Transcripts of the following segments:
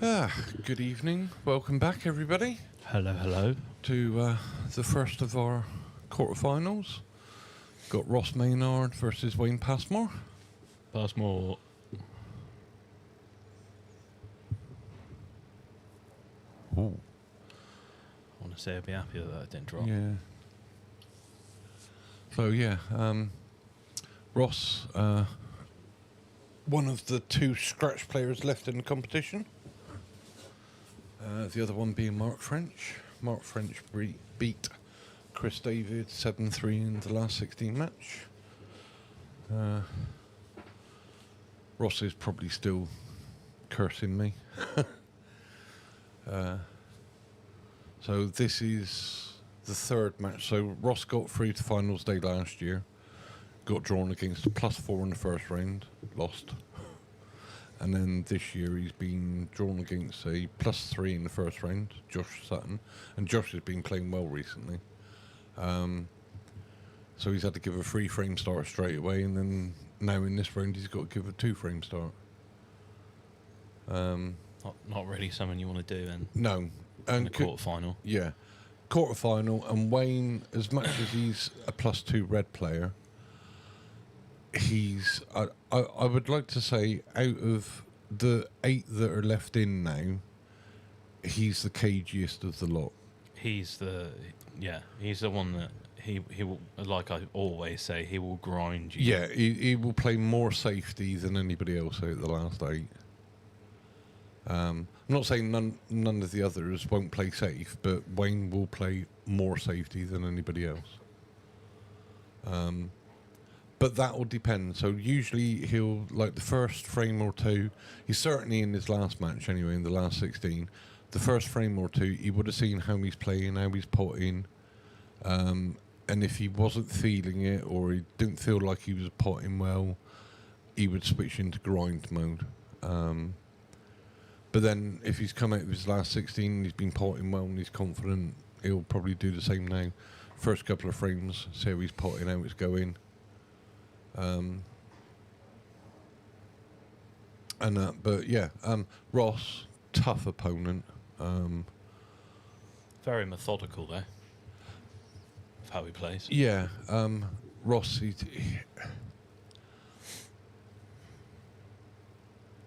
Good evening. Welcome back, everybody. Hello, hello. To the first of our quarterfinals. Got Ross Maynard versus Wayne Passmore. Passmore. Ooh. I want to say I'd be happy that didn't drop. Yeah. So, yeah, Ross, one of the two scratch players left in the competition. The other one being Mark French. Mark French beat Chris David 7-3 in the last 16 match. Ross is probably still cursing me. So this is the third match. So Ross got through to finals day last year. Got drawn against a +4 in the first round. Lost. And then this year he's been drawn against a +3 in the first round, Josh Sutton. And Josh has been playing well recently. So he's had to give a 3-frame start straight away, and then now in this round he's got to give a 2-frame start. Not really something you want to do then. No. In the quarterfinal. Yeah. Quarterfinal, and Wayne, as much as he's a +2 red player, he's, I would like to say, out of the 8 that are left in now, he's the cagiest of the lot. He's the one that he will, like I always say, he will grind you. Yeah, he will play more safety than anybody else out of the last 8. I'm not saying none of the others won't play safe, but Wayne will play more safety than anybody else. But that will depend. So usually he'll, like the first frame or two, he's certainly in his last match anyway, in the last 16, the first frame or two, he would have seen how he's playing, how he's potting, and if he wasn't feeling it or he didn't feel like he was potting well, he would switch into grind mode. But then if he's come out of his last 16 and he's been potting well and he's confident, he'll probably do the same now. First couple of frames, see how he's potting, how it's going. But yeah, Ross, tough opponent. Very methodical though, of how he plays. Yeah, Ross,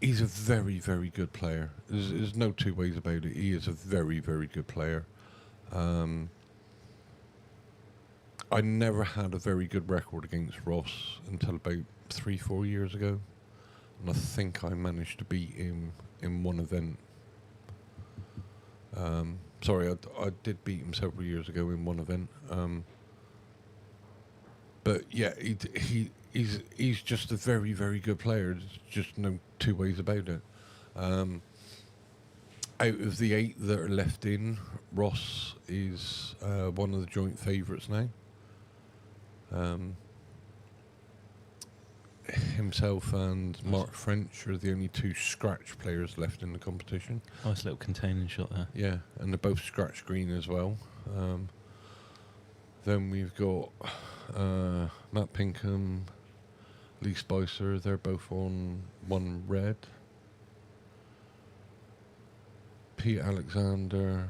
he's a very, very good player. There's no two ways about it. He is a very, very good player. I never had a very good record against Ross until about 3-4 years ago. And I think I managed to beat him in one event. Sorry, I did beat him several years ago in one event. But yeah, he's just a very, very good player. There's just no two ways about it. Out of the 8 that are left in, Ross is one of the joint favourites now. Himself and Mark French are the only 2 scratch players left in the competition. Nice little containing shot there. Yeah, and they're both scratch green as well. Then we've got Matt Pinkham, Lee Spicer. They're both on 1 red. Pete Alexander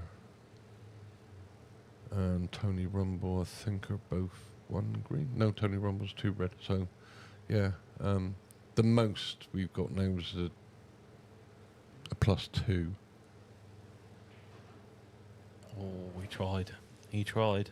and Tony Rumble, I think, are both 1 green. No, Tony Rumble's 2 red. So, yeah, the most we've got now is a +2. Oh, we tried. He tried.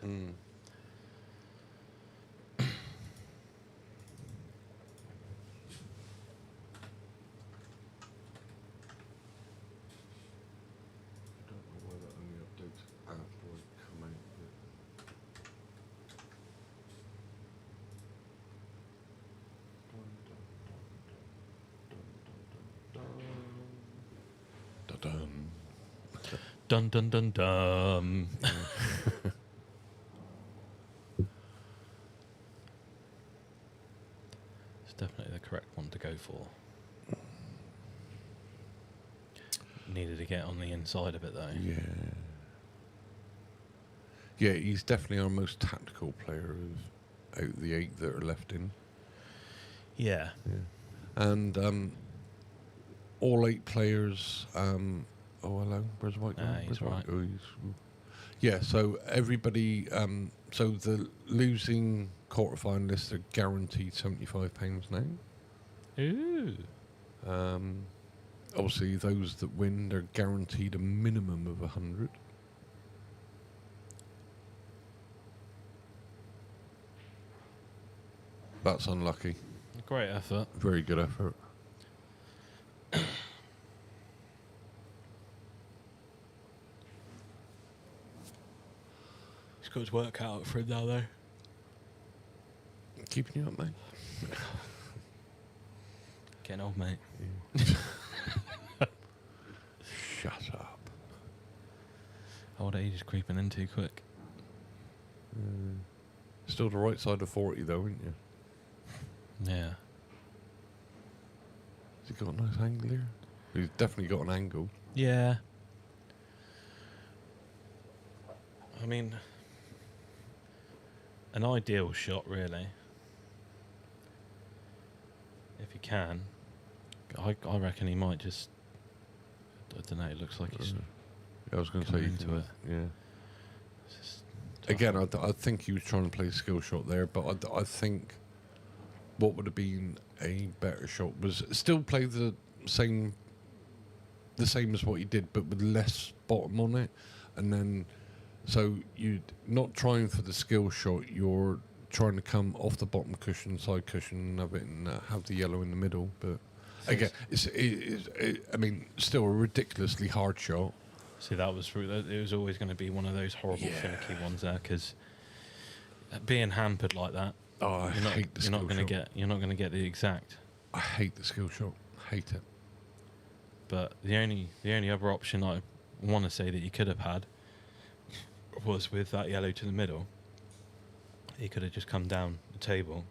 Dun dun dun dun. It's definitely the correct one to go for. Needed to get on the inside of it though. Yeah. Yeah, he's definitely our most tactical player out of the 8 that are left in. Yeah. And all 8 players Oh, hello. Where's White Nah, gone? he's Where's right. White? Oh, yeah, so everybody, so the losing quarterfinalists are guaranteed £75 now. Ooh. Obviously, those that win, they're guaranteed a minimum of 100. That's unlucky. Great effort. Very good effort. He's got his work out for it now, though. Keeping you up, mate. Getting old, mate. Shut up. Old age is creeping in too quick. Still the right side of 40, though, aren't you? Yeah. Has he got a nice angle here? He's definitely got an angle. Yeah. I mean, an ideal shot, really. If you can. I reckon he might just... I don't know, it looks like he's... I was going to say coming you into can- it. Yeah. it's just Again, I think he was trying to play a skill shot there, but I think what would have been a better shot was still play the same as what he did, but with less bottom on it, and then so you're not trying for the skill shot. You're trying to come off the bottom cushion, side cushion of it, and have the yellow in the middle. But again, I mean, still a ridiculously hard shot. See, that was it was always going to be one of those horrible finicky ones there, because being hampered like that, Oh, I hate the you're skill not going to shot. get the exact. I hate the skill shot. Hate it. But the only other option I want to say that you could have had was with that yellow to the middle. He could have just come down the table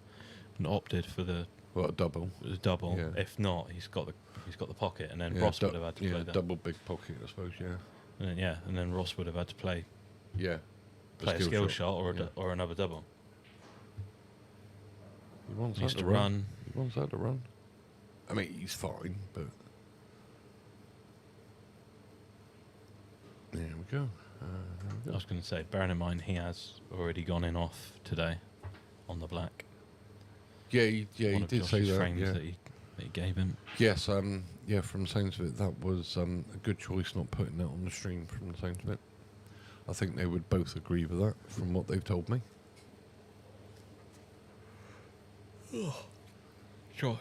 and opted for the What a double. double. Yeah. If not, he's got the pocket, and then Ross would have had to play that. double big pocket, I suppose. Yeah. And then Ross would have had to play Yeah. a skill shot or another double. He wants He that used to to run. run. He wants that to run. I mean, he's fine, but there we go. I was going to say, bearing in mind he has already gone in off today on the black. Yeah, he One of did say Josh's that. frames Yeah. that he gave him. Yes. Yeah. From the sounds of it, that was a good choice not putting that on the stream. From the sounds of it, I think they would both agree with that. From what they've told me.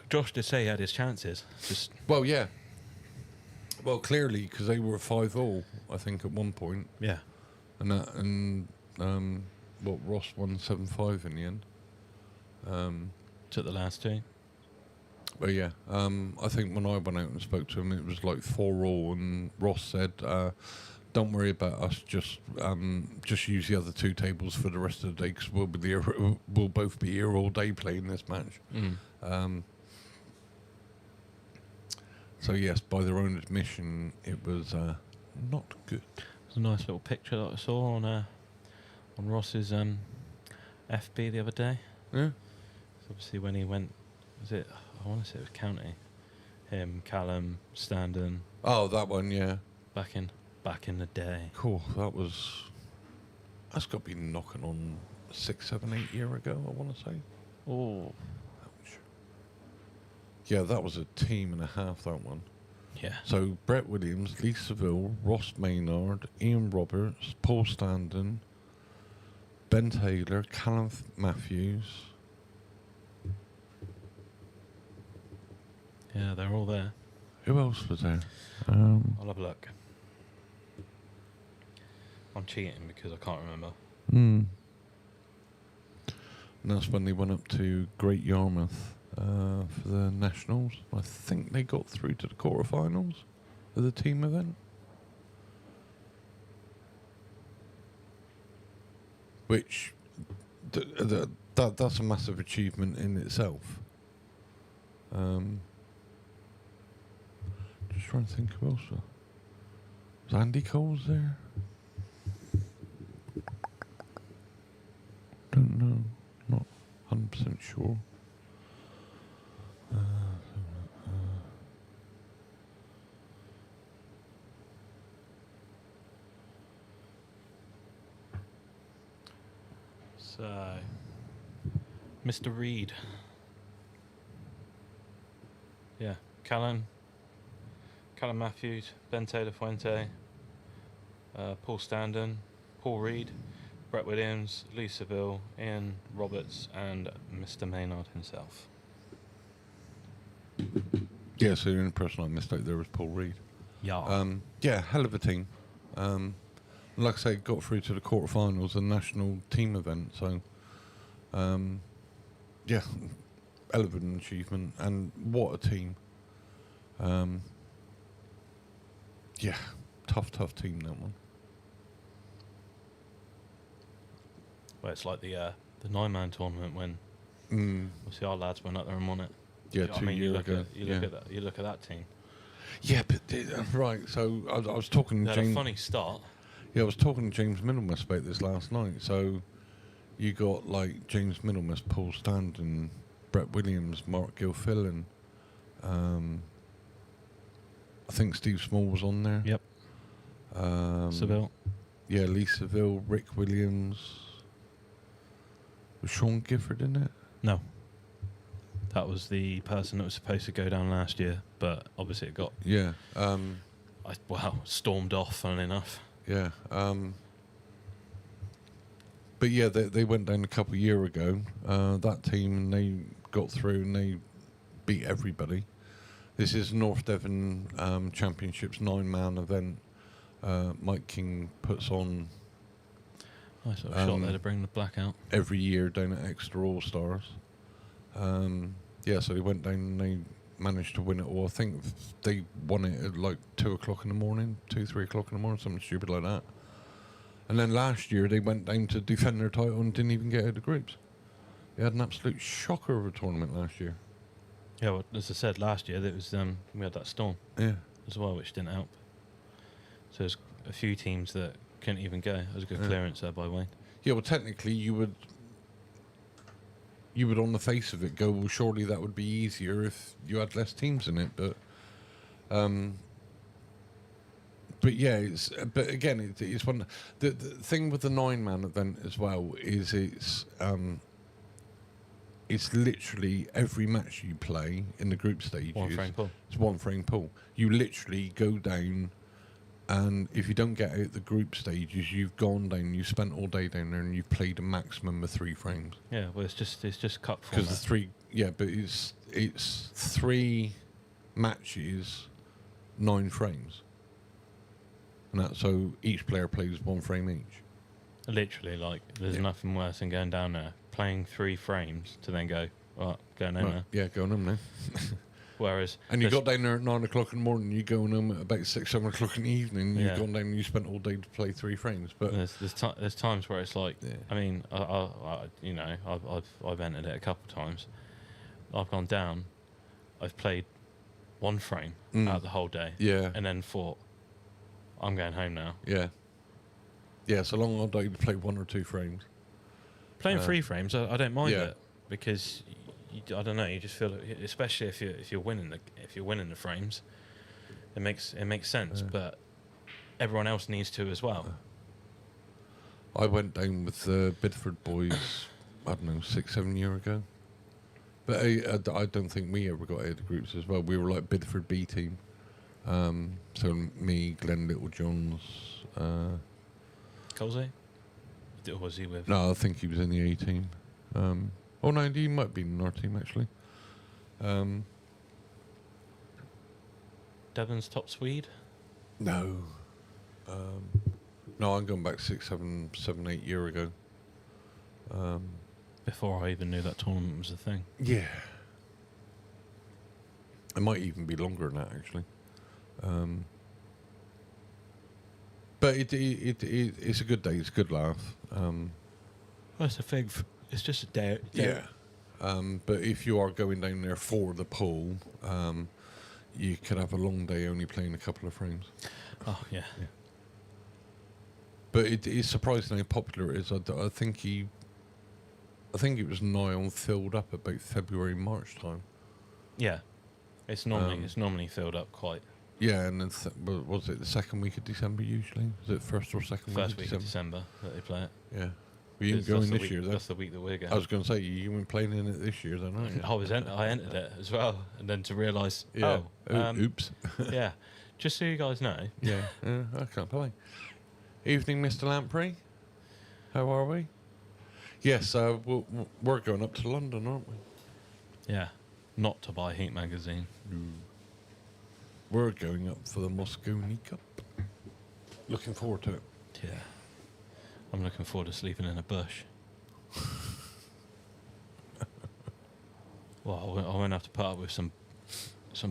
Josh did say he had his chances. Just Well, yeah. Well, clearly, because they were 5-all, I think, at one point. yeah. And what, Ross won 7-5 in the end. Took the last two. But yeah, I think when I went out and spoke to him, it was like 4-all, and Ross said, "Don't worry about us. Just use the other two tables for the rest of the day, because we'll both be here all day playing this match." So yes, by their own admission, it was not good. There's a nice little picture that I saw on Ross's FB the other day. Yeah. So obviously when he went, I want to say it was County. Him, Callum, Standen, Oh, that one, yeah. back in the day. Cool. That's got to be knocking on 6, 7, 8 years ago, I want to say. Oh, Ouch. Yeah, that was a team and a half, that one. yeah. So Brett Williams, Lee Seville, Ross Maynard, Ian Roberts, Paul Standen, Ben Taylor, Callum Matthews. Yeah, they're all there. Who else was there? I'll have a look. I'm cheating because I can't remember. And that's when they went up to Great Yarmouth for the Nationals. I think they got through to the quarterfinals of the team event. Which, that's a massive achievement in itself. Just trying to think who else. Was Andy Coles there? Don't know. Not 100% sure. So, Mr. Reed. Yeah, Callum Matthews, Ben Taylor Fuente, Paul Standen, Paul Reed, Brett Williams, Lee Seville, Ian Roberts, and Mr. Maynard himself. Yeah, so the only person I missed out there was Paul Reed. Yeah. Yeah, hell of a team. Like I say, got through to the quarterfinals, a national team event. So, yeah, hell of an achievement, and what a team. Yeah, tough team, that one. Well, it's like the 9-man tournament when obviously our lads went up there and won it. Yeah, Do you know what 2 I mean? years ago. You look at that team. Yeah, but right. So I was talking They to had a James. funny start. Yeah, I was talking to James Middlemiss about this last night. So you got like James Middlemiss, Paul Standen, Brett Williams, Mark Gilfillan. I think Steve Small was on there. Yep. Seville. Yeah, Lee Seville, Rick Williams. Was Sean Gifford in it? No. That was the person that was supposed to go down last year, but obviously it got Yeah. stormed off, funnily enough. Yeah. But yeah, they went down a couple of years ago. That team, and they got through and they beat everybody. This is North Devon Championships 9-man event. Mike King puts on Nice little shot there to bring the black out. every year down at Exeter All Stars. Yeah, so they went down and they managed to win it all. I think they won it at like 2 o'clock in the morning, 3 o'clock in the morning, something stupid like that. And then last year they went down to defend their title and didn't even get out of the groups. They had an absolute shocker of a tournament last year. Yeah, well, as I said last year, there was we had that storm Yeah. as well, which didn't help. So there's a few teams that couldn't even go. It was a good Yeah. clearance there by Wayne. Yeah, well, technically you would on the face of it go, well, surely that would be easier if you had less teams in it, but yeah, but again, it's one. The thing with the 9-man event as well is it's literally every match you play in the group stages. One frame pull. It's one frame pull. You literally go down, and if you don't get out the group stages, you've gone down. You spent all day down there, and you've played a maximum of 3 frames. Yeah, well, it's just cup format. Because the 3, yeah, but it's 3 matches, 9 frames. And that, so each player plays 1 frame each. Literally, like, there's Yeah. nothing worse than going down there, playing 3 frames to then go, right, going home now. Yeah, going home now. Whereas, And you got down there at 9 o'clock in the morning, you're going home at about 6, 7 o'clock in the evening, Yeah. you've gone down and you spent all day to play 3 frames. But there's times where it's like, Yeah. I mean, I've entered it a couple of times. I've gone down, I've played 1 frame out the whole day, yeah, and then thought, I'm going home now. yeah. Yeah, so long I'll day to play 1 or 2 frames. Playing 3 frames, I don't mind Yeah. it because I don't know. You just feel, especially if you're winning the frames, it makes sense. But everyone else needs to as well. I went down with the Bidford boys, I don't know, 6, 7 years ago. But I don't think we ever got out of the groups as well. We were like Bidford B team. So me, Glenn Littlejohns. Colsey? Or was he with? No, I think he was in the A team. Oh no, he might be in our team actually. Devon's top Swede? No. No, I'm going back 6, 7, 8 years ago. Before I even knew that tournament was a thing. Yeah. It might even be longer than that actually. But it's a good day. It's a good laugh. Well, it's a thing. It's just a day. Yeah. But if you are going down there for the pool, you could have a long day only playing a couple of frames. Oh yeah. But it is surprising how popular it is. I think it was nigh on filled up about February, March time. Yeah. It's normally filled up quite. Yeah, and then was it the second week of December usually? Was it first or second First week week of December that they play it. Yeah. You ain't going this year, though. That's the week that we're going. I was going to say, you weren't playing in it this year, then, aren't you? I entered it as well, and then to realise, oops. yeah. Just so you guys know. Yeah, I can't play. Evening, Mr. Lamprey. How are we? Yes, we're going up to London, aren't we? Yeah. Not to buy Heat magazine. We're going up for the Moscone Cup. Looking forward to it. Yeah. I'm looking forward to sleeping in a bush. Well, I won't have to put up with some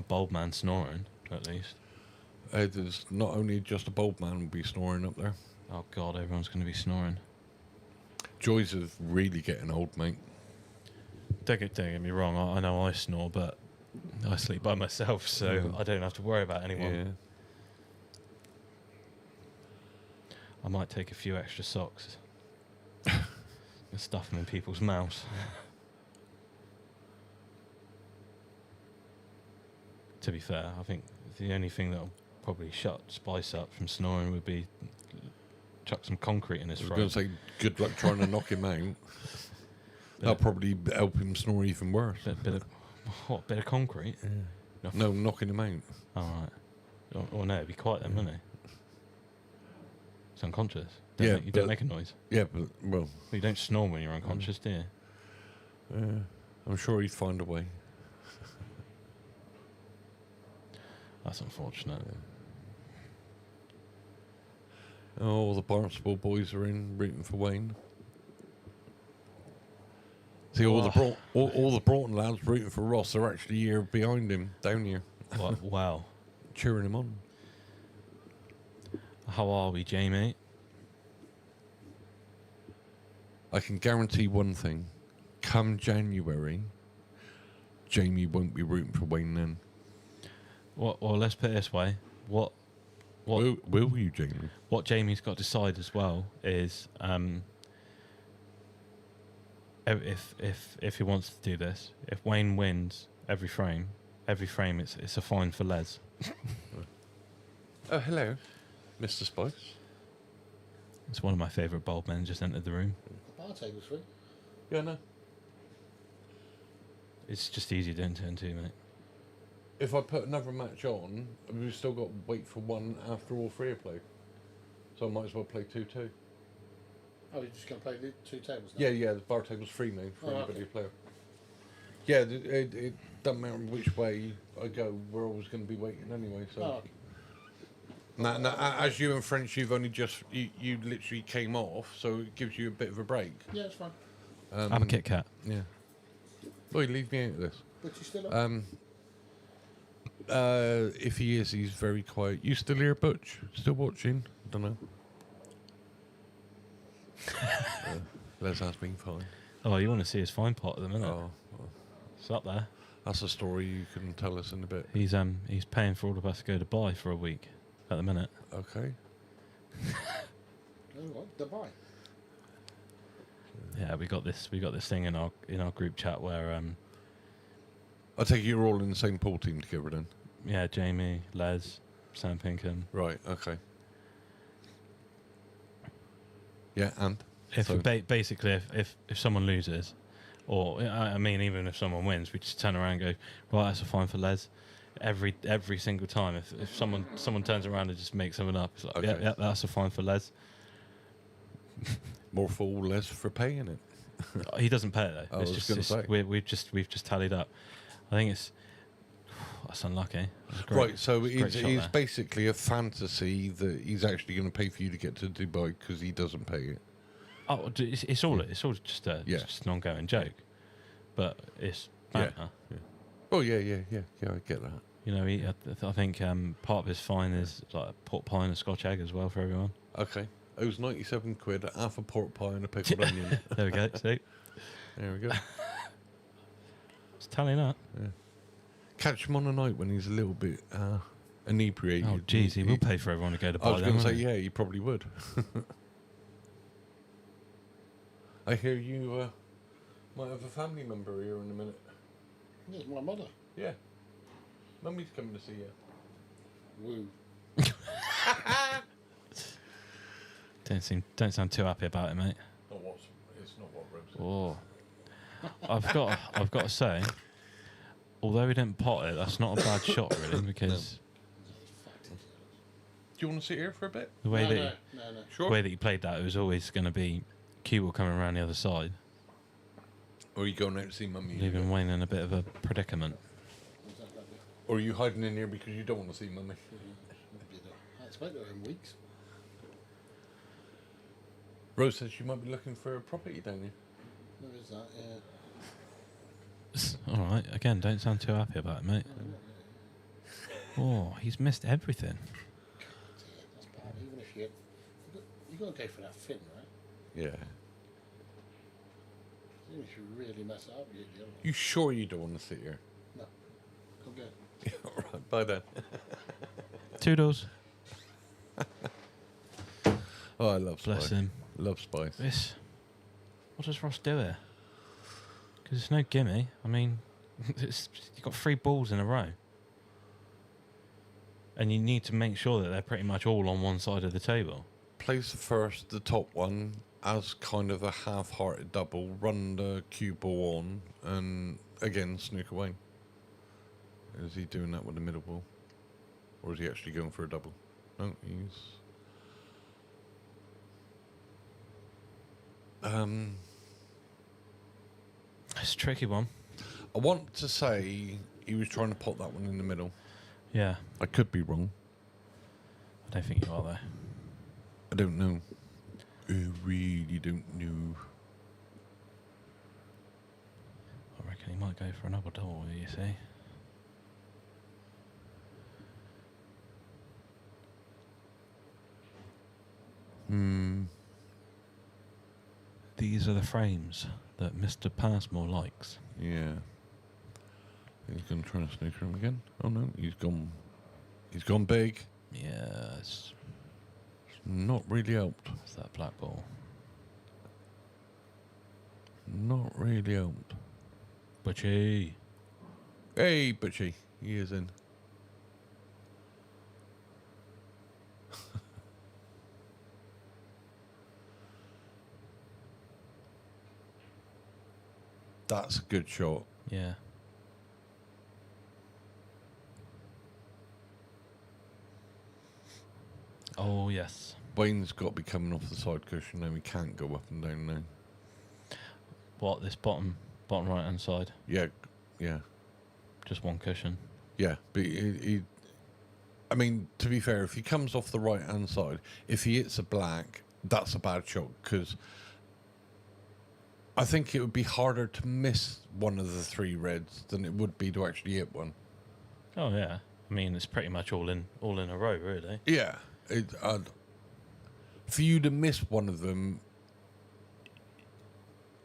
bold man snoring, at least. There's not only just a bold man will be snoring up there. Oh, God, everyone's going to be snoring. Joys of really getting old, mate. Don't get me wrong, I know I snore, but I sleep by myself, so I don't have to worry about anyone. Yeah. I might take a few extra socks and stuff them in people's mouths. To be fair, I think the only thing that'll probably shut Spice up from snoring would be chuck some concrete in his throat. I was going to say, good luck trying to knock him out. That'll probably help him snore even worse. Bit of concrete? Yeah. No, knocking him out. All right. Or no, it'd be quiet then, wouldn't it? It's unconscious. You don't make a noise. Yeah, but, well... You don't snore when you're unconscious, do you? I'm sure he'd find a way. That's unfortunate. Yeah. Oh, the Barnstable boys are in, rooting for Wayne. See, all the Broughton lads rooting for Ross are actually here behind him, down here. Wow. Cheering him on. How are we, Jamie? I can guarantee one thing. Come January, Jamie won't be rooting for Wayne then. Well, let's put it this way. What will you, Jamie? What Jamie's got to decide as well is if he wants to do this, if Wayne wins every frame it's a fine for Les. Oh, hello, Mr. Spice. It's one of my favourite bold men just entered the room. The bar table's free. Yeah, no. It's just easy to enter into, mate. If I put another match on, we've still got to wait for one after all three have played. So I might as well play 2-2. Oh, you're just going to play the two tables now? Yeah, the bar table's free now for anybody okay. to play. Yeah, it doesn't matter which way I go, we're always going to be waiting anyway. So. Oh, okay. Now, as you and French, you've only just, you literally came off, so it gives you a bit of a break. Yeah, it's fine. I'm a Kit Kat. Yeah. Boy, leave me out of this. But you still on? If he is, he's very quiet. You still here, Butch? Still watching? Don't know. Les has been fine. Oh, you want to see his fine pot at the minute? Oh, well, it's up there. that's a story you can tell us in a bit. He's paying for all of us to go to Dubai for a week at the minute. Okay. Oh, what? Dubai? Yeah, we got this thing in our group chat where I take it you're all in the same pool team together then? yeah, Jamie, Les, Sam Pinkham. Right, okay. Yeah, and? Basically, if someone loses, or I mean, even if someone wins, we just turn around and go, right, that's a fine for Les. Every single time, if someone turns around and just makes something up, it's like, Okay. yeah, that's a fine for Les. More fool, less for paying it. He doesn't pay it though. I was gonna say. We've just tallied up. I think that's unlucky. It's great. Right, so It's a great shot it's there. basically a fantasy that he's actually going to pay for you to get to Dubai because he doesn't pay it. Oh, it's all just just an ongoing joke, but it's banter. Yeah. Oh yeah, I get that. You know, I think part of his fine is like a pork pie and a Scotch egg as well for everyone. Okay, it was 97 quid, half a pork pie and a pickled onion. There we go. See, There we go. it's tallying up. Yeah. Catch him on a night when he's a little bit inebriated. Oh, geez, he will pay for everyone to go to Dubai. I was going to say, won't he? yeah, he probably would. I hear you might have a family member here in a minute. It's my mother. Yeah. Mummy's coming to see you. Woo. Don't sound too happy about it, mate. Oh, Oh, I've got to say, although he didn't pot it, that's not a bad shot really, because Do you want to sit here for a bit? the way that No. the way that he played that, it was always going to be cue ball coming around the other side, Or are you going out to see mummy? leaving Wayne in a bit of a predicament. Or are you hiding in here because you don't want to see mummy? I expect her in weeks. Rose says you might be looking for a property down here. There is that, yeah. All right, again, don't sound too happy about it, mate. Oh, he's missed everything. That's bad. Even if you're going to go for that fin, right? Yeah. Even if you really mess it up, you get the other one. You sure you don't want to sit here? No. Come get it. Yeah, all right. Bye then. Toodles. Oh, I love Spice. Bless him. Love Spice. What does Ross do here? Because it's no gimme. I mean, you've got 3 balls in a row. And you need to make sure that they're pretty much all on one side of the table. Plays the top one, as kind of a half-hearted double, run the cue ball on, and again, snooker Wayne. Is he doing that with the middle ball? Or is he actually going for a double? No, he's... It's a tricky one. I want to say he was trying to pot that one in the middle. Yeah. I could be wrong. I don't think you are, though. I don't know. I really don't know. I reckon he might go for another double, you see. These are the frames that Mr. Passmore likes. Yeah. He's going to try to snooker him again. Oh no, he's gone. He's gone big. Yeah, it's Not really helped. that black ball. Not really helped. Butchie. Hey, Butchie. He is in. That's a good shot. Yeah. Oh, yes. Wayne's got to be coming off the side cushion now. He can't go up and down now. What, this bottom right hand side? Yeah, yeah, Just one cushion. yeah. But he I mean, to be fair, if he comes off the right hand side, if he hits a black, that's a bad shot because I think it would be harder to miss one of the 3 reds than it would be to actually hit one. Oh, yeah. I mean, it's pretty much all in a row, really. Yeah. For you to miss one of them,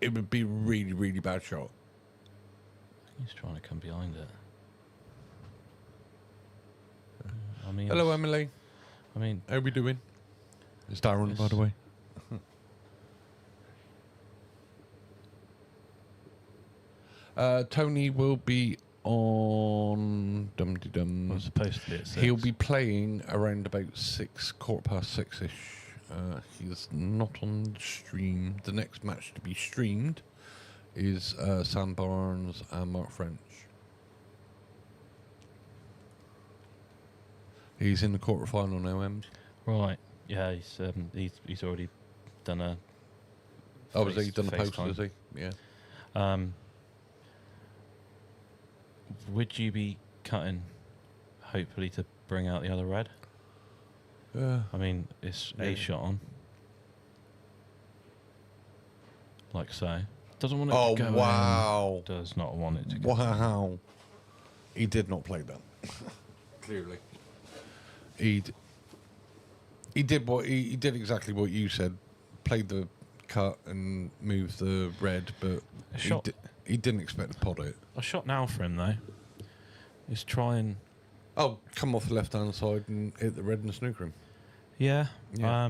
it would be a really, really bad shot. He's trying to come behind it. I mean, Hello, Emily. I mean, How are we doing? It's Darren, by the way. Tony will be on dum-de-dum. I'm supposed to be at 6. He'll be playing around about 6:15 ish. He's not on stream. The next match to be streamed is Sam Barnes and Mark French. He's in the quarterfinal now, Ems. Right. Yeah, he's already done a. Oh, has he done a FaceTime. post, has he? Yeah. Would you be cutting, hopefully, to bring out the other red? I mean, it's Yeah. a shot on. Like so. Doesn't want it Oh, to go wow. in. Does not want it to go Wow. He did not play that. Clearly. He did exactly what you said. Played the cut and moved the red, but A shot. he didn't expect to pot it. A shot now for him, though, is try and... Oh, come off the left-hand side and hit the red and snooker him. Yeah. Yeah.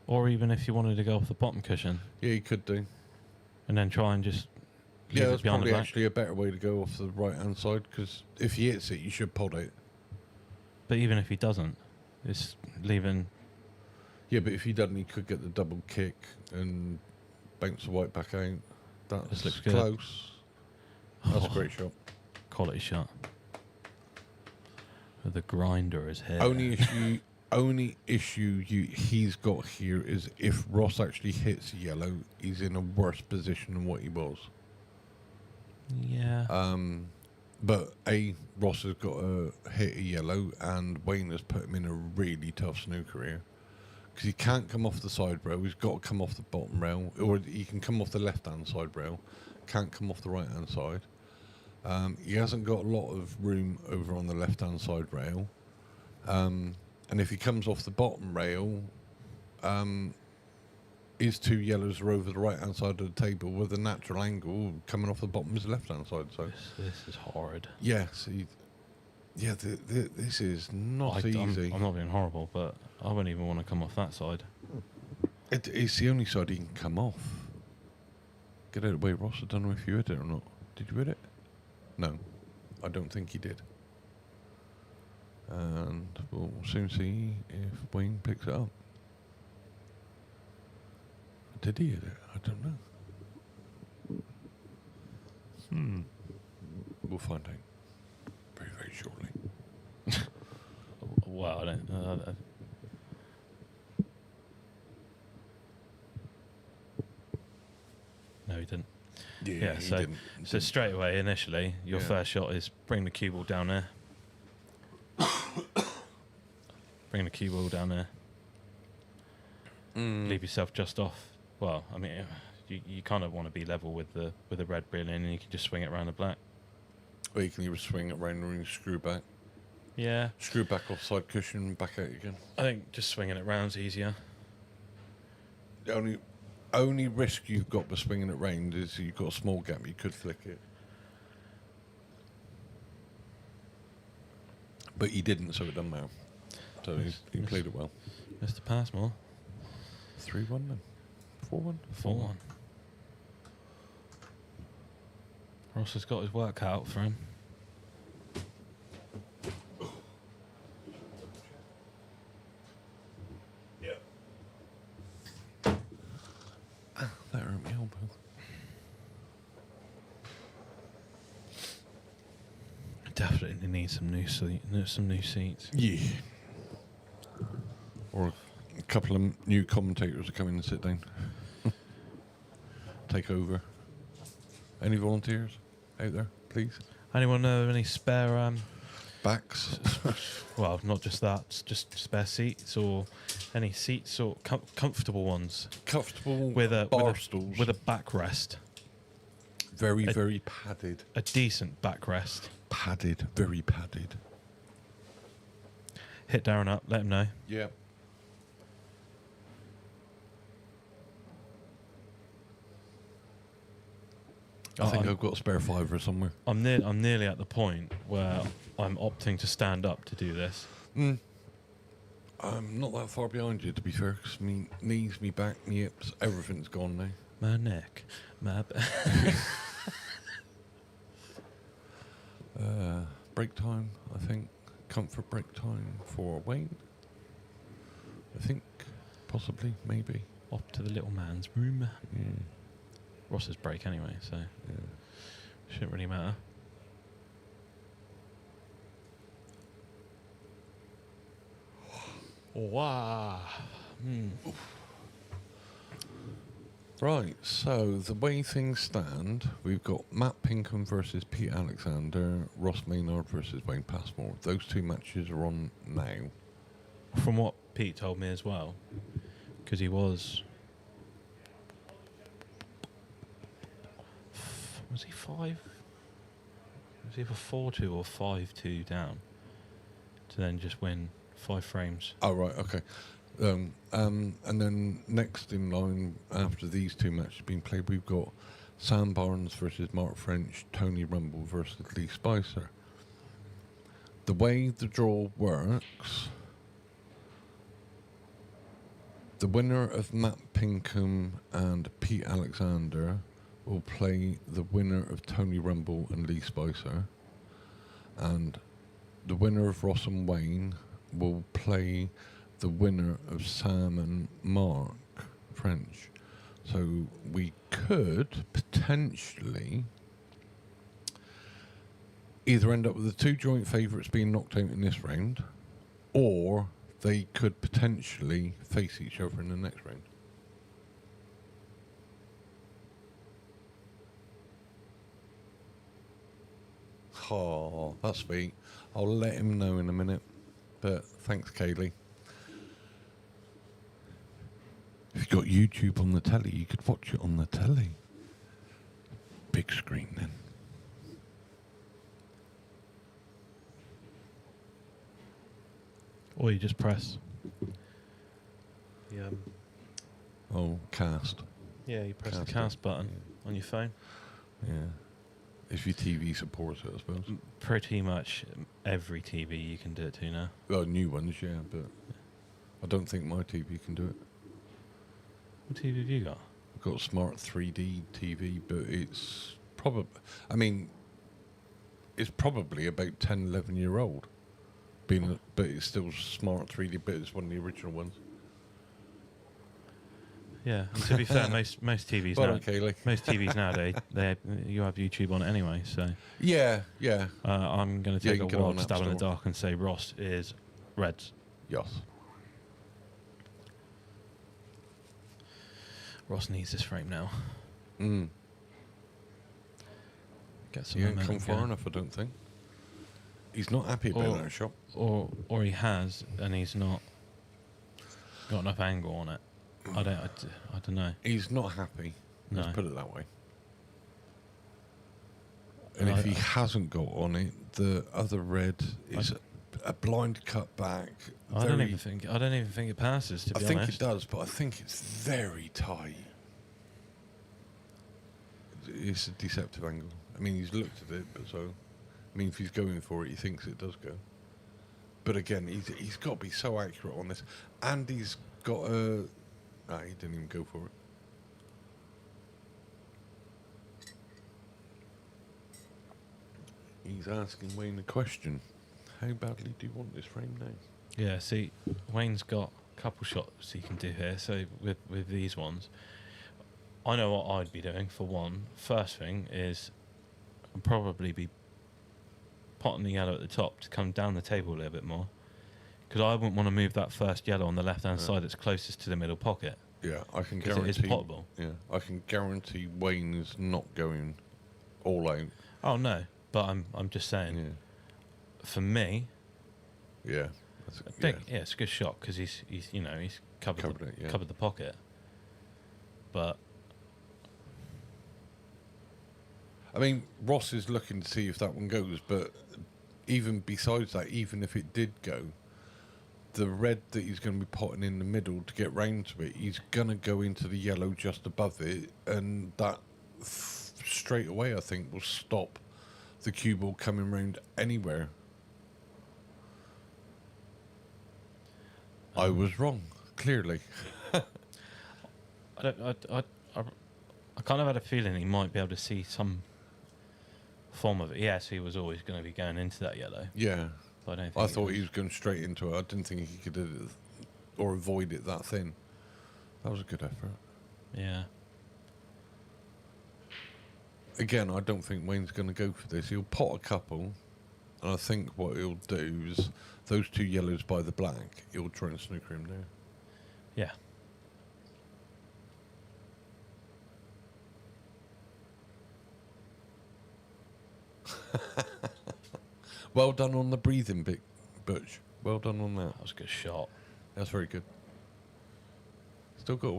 Or even if you wanted to go off the bottom cushion Yeah, he could do. and then try and just leave Yeah, it that's behind the probably back. actually a better way to go off the right-hand side, because if he hits it, you should pot it. But even if he doesn't, it's leaving... Yeah, but if he doesn't, he could get the double kick and bounce the white back out. That's This looks good. close. That's a Oh. great shot. Quality shot. With the grinder as hair. Only issue he's got here is if Ross actually hits yellow, he's in a worse position than what he was. Yeah. But Ross has got a hit a yellow, and Wayne has put him in a really tough snooker here. Because he can't come off the side rail, he's got to come off the bottom rail, or he can come off the left-hand side rail, can't come off the right-hand side. He hasn't got a lot of room over on the left-hand side rail. And if he comes off the bottom rail, his two yellows are over the right-hand side of the table with a natural angle coming off the bottom is the left-hand side. So This is horrid. yes, this is not easy. I'm not being horrible, but I wouldn't even want to come off that side. It's the only side he can come off. Get out of the way, Ross. I don't know if you hit it or not. Did you hit it? No, I don't think he did. And we'll soon see if Wayne picks it up. Did he hit it? I don't know. We'll find out very, very shortly. Well, I don't. No, he didn't. Yeah, he so didn't. so straight away, initially, your Yeah. first shot is bring the cue ball down there. Bring the cue ball down there. Leave yourself just off. Well, I mean, you kind of want to be level with the red bill in, and you can just swing it around the black. Or you can either swing it round or you can screw back. Yeah, Screw back off side cushion, back out again. I think just swinging it round's easier. The only risk you've got by swinging it round is you've got a small gap, you could flick it. But he didn't, so it doesn't matter. So he played it well. Mr. Passmore, 3-1 then. 4-1? 4-1. Ross has got his work cut out for him. That hurt my elbow. Definitely need some new seats. Yeah. Or a couple of new commentators to come in and sit down. Take over. Any volunteers out there, please? Anyone know of any spare? Backs. Well, not just that, just spare seats or any seats or comfortable ones Comfortable with a bar stools. with a backrest, very, very padded. a decent backrest. Padded, very padded. Hit Darren up, let him know. Yeah. I think I've got a spare fiver somewhere. I'm nearly at the point where I'm opting to stand up to do this. I'm not that far behind you, to be fair, because me knees, me back, me hips, everything's gone now. My neck, my Break time, I think. Comfort break time for Wayne. I think, possibly, maybe. Off to the little man's room. Yeah. Ross's break anyway, so Yeah. shouldn't really matter. Wow. Right, so the way things stand, we've got Matt Pinkham versus Pete Alexander, Ross Maynard versus Wayne Passmore. Those two matches are on now. From what Pete told me as well, because he was he 5? Was he either 4-2 or 5-2 down to then just win 5 frames? Oh, right, okay. And then next in line after these two matches have been played, we've got Sam Barnes versus Mark French, Tony Rumble versus Lee Spicer. The way the draw works, the winner of Matt Pinkham and Pete Alexander will play the winner of Tony Rumble and Lee Spicer, and the winner of Ross and Wayne will play the winner of Sam and Mark French. So we could potentially either end up with the two joint favourites being knocked out in this round, or they could potentially face each other in the next round. Oh, that's sweet. I'll let him know in a minute. But thanks, Kaylee. If you've got YouTube on the telly, you could watch it on the telly. Big screen then. Or you just press. Oh, cast. Yeah, you press Cast the cast button on your phone. Yeah. If your TV supports it, I suppose. Pretty much every TV you can do it to now. Well, new ones, yeah, but I don't think my TV can do it. What TV have you got? I've got a smart 3D TV, but it's probably, I mean, it's probably about 10, 11 year old. But it's still smart 3D, but it's one of the original ones. Yeah, and to be fair, most TVs Well now, done, Kaylee. most TVs nowadays, you have YouTube on it anyway. So Yeah. I'm going to Yeah, take you a can get it on wild App stab in the Store. dark and say Ross is Reds. Yes. Ross needs this frame now. Mm. Get some He ain't momentum come far going. enough, I don't think. He's not happy about Or- that shot. Or he has, and he's not got enough angle on it. I don't know. He's not happy. Let's No. put it that way. And No, if he hasn't got on it, the other red is a blind cut back. I don't even think it passes. To I be think honest, it does, but I think it's very tight. It's a deceptive angle. I mean, he's looked at it, but so, I mean, if he's going for it, he thinks it does go. But again, he's got to be so accurate on this, and he's got a. Nah, he didn't even go for it. He's asking Wayne a question. How badly do you want this frame now? Yeah. See, Wayne's got a couple shots he can do here. So with these ones, I know what I'd be doing. For one, first thing is I'd probably be potting the yellow at the top to come down the table a little bit more, because I wouldn't want to move that first yellow on the left-hand No. side that's closest to the middle pocket, Yeah, I can because it guarantee. is potable. Yeah, I can guarantee Wayne is not going all out. Oh no, but I'm just saying. Yeah, For me, yeah. I think it's a good shot because he's covered Covered it, yeah. covered the pocket. But I mean, Ross is looking to see if that one goes, but even besides that, even if it did go, the red that he's going to be potting in the middle to get round to it, he's going to go into the yellow just above it, and that straight away, I think, will stop the cue ball coming round anywhere. I was wrong, clearly. I kind of had a feeling he might be able to see some form of it. Yes, he was always going to be going into that yellow. Yeah. But I don't think I thought he was going straight into it. I didn't think he could do it or avoid it that thin. That was a good effort. Yeah. Again, I don't think Wayne's going to go for this. He'll pot a couple, and I think what he'll do is those two yellows by the black, he'll try and snooker him there. Yeah. Well done on the breathing bit, Butch. Well done on that. That was a good shot. That's very good. Still got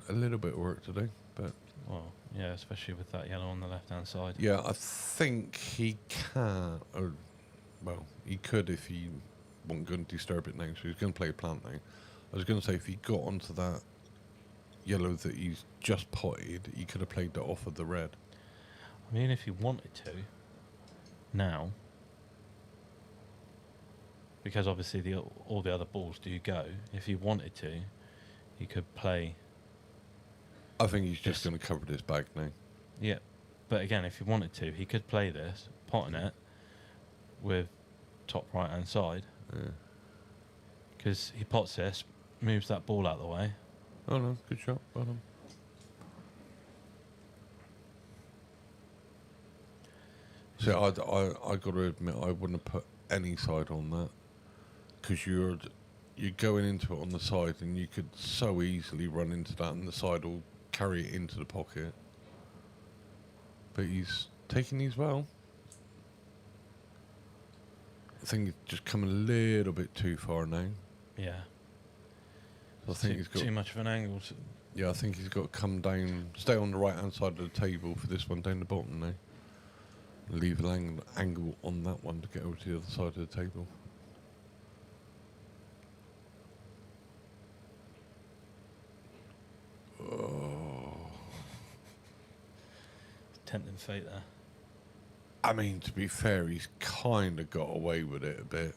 a little bit of work to do, but Well, yeah, especially with that yellow on the left-hand side. yeah, I think he can. Or, well, he could if he wasn't going to disturb it now. So he's going to play a plant now. I was going to say if he got onto that yellow that he's just potted, he could have played that off of the red. I mean, if he wanted to, now, because obviously all the other balls do go, if he wanted to, he could play. I think he's just Yes. going to cover this bag now. Yeah, but again, if he wanted to, he could play this, potting it, with top right-hand side, Yeah. because he pots this, moves that ball out of the way. Oh no, good shot. Well done. So I got to admit, I wouldn't have put any side on that, because you're going into it on the side, and you could so easily run into that, and the side will carry it into the pocket. But he's taking these well. I think he's just come a little bit too far now. Yeah. I think he's got too much of an angle. Yeah, I think he's got to come down, stay on the right hand side of the table for this one down the bottom now. Leave an angle on that one to get over to the other side of the table. Oh. Tempting fate there. I mean, to be fair, he's kind of got away with it a bit.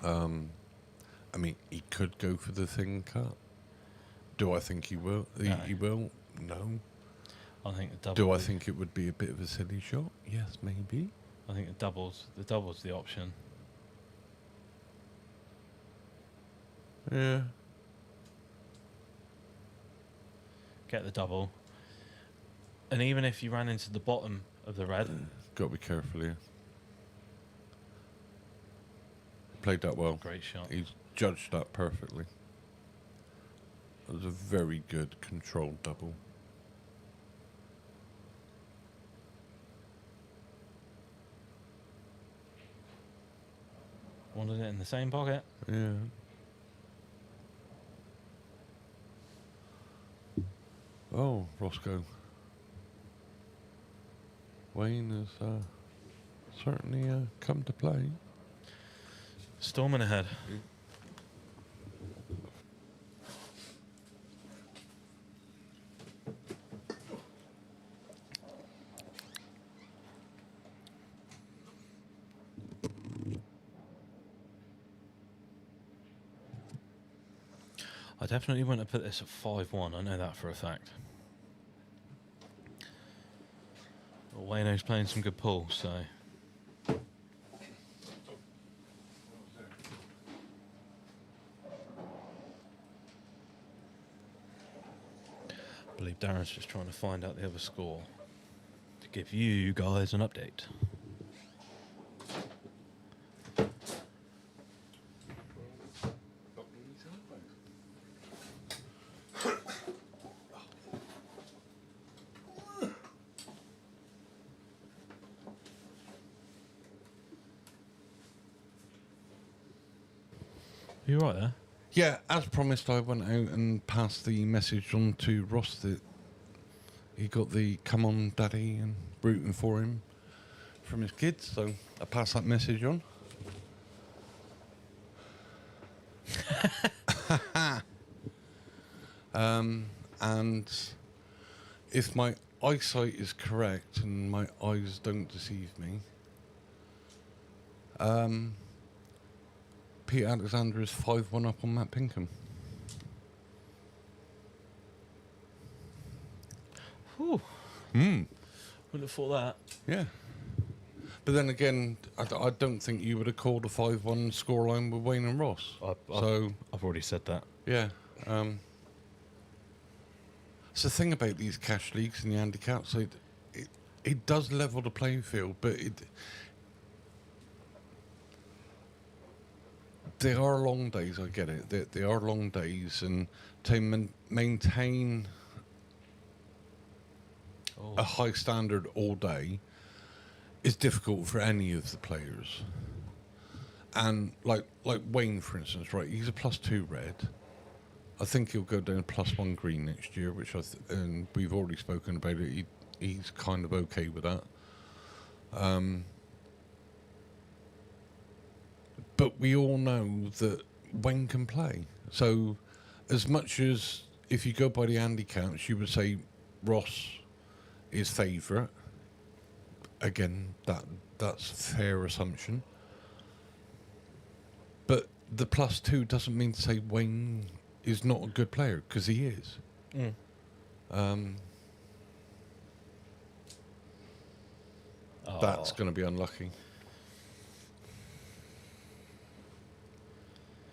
I mean, he could go for the thin cut. Do I think he will? No. He will? No. I think the double. Do I think it would be a bit of a silly shot? Yes, maybe. I think the double's the option. Yeah. Get the double. And even if you ran into the bottom of the red, Got to be careful here. Played that well. great shot. He's judged that perfectly. That was a very good controlled double. Wanted it in the same pocket. Yeah. Oh, Roscoe. Wayne has certainly come to play. Storming ahead. I definitely wouldn't have put this at 5-1. I know that for a fact. But Wayno's playing some good pool, so. I believe Darren's just trying to find out the other score to give you guys an update. You right there? Yeah, as promised, I went out and passed the message on to Ross that he got the "come on, daddy" and rooting for him from his kids. So I passed that message on. And if my eyesight is correct and my eyes don't deceive me, Pete Alexander is 5-1 up on Matt Pinkham. Whew. Hmm. Wouldn't have thought that. Yeah. But then again, I don't think you would have called a 5-1 scoreline with Wayne and Ross. I've already said that. Yeah. It's the thing about these cash leagues and the handicaps. It does level the playing field, but they are long days. I get it. They are long days, and to maintain a high standard all day is difficult for any of the players. And like Wayne, for instance, right? He's a +2 red. I think he'll go down +1 green next year, which and we've already spoken about it. He's kind of okay with that. But we all know that Wayne can play. So as much as if you go by the handicaps, you would say Ross is favourite. Again, that's a fair assumption. But the +2 doesn't mean to say Wayne is not a good player, because he is. That's going to be unlucky.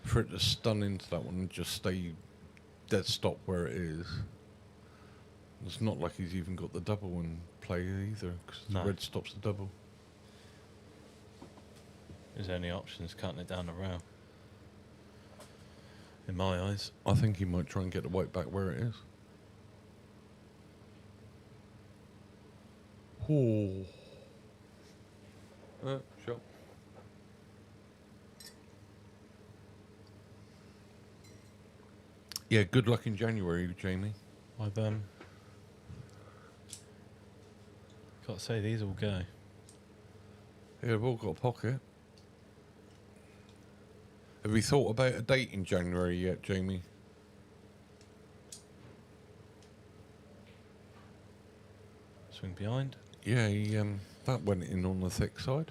For it to stun into that one and just stay dead stop where it is. It's not like he's even got the double and play either because No. the red stops the double. His only option is cutting it down the rail. In my eyes. I think he might try and get the white back where it is. Oh. Sure. Yeah, good luck in January, Jamie. I've got to say these all go. Yeah, we've all got a pocket. Have you thought about a date in January yet, Jamie? Swing behind. Yeah, that went in on the thick side.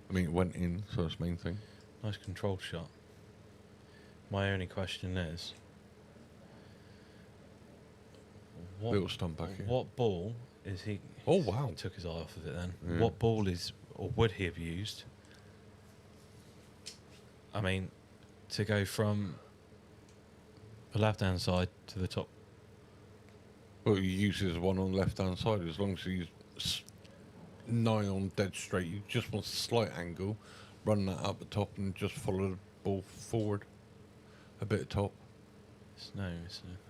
I mean, it went in, so that's the main thing. Nice controlled shot. My only question is, Little stump back here. what ball is he? Oh, wow. He took his eye off of it then. Yeah. What ball is, or would he have used? I mean, to go from the left-hand side to the top. Well, he uses one on the left-hand side as long as he's nigh on dead straight. You just want a slight angle, run that up the top and just follow the ball forward a bit of top. It's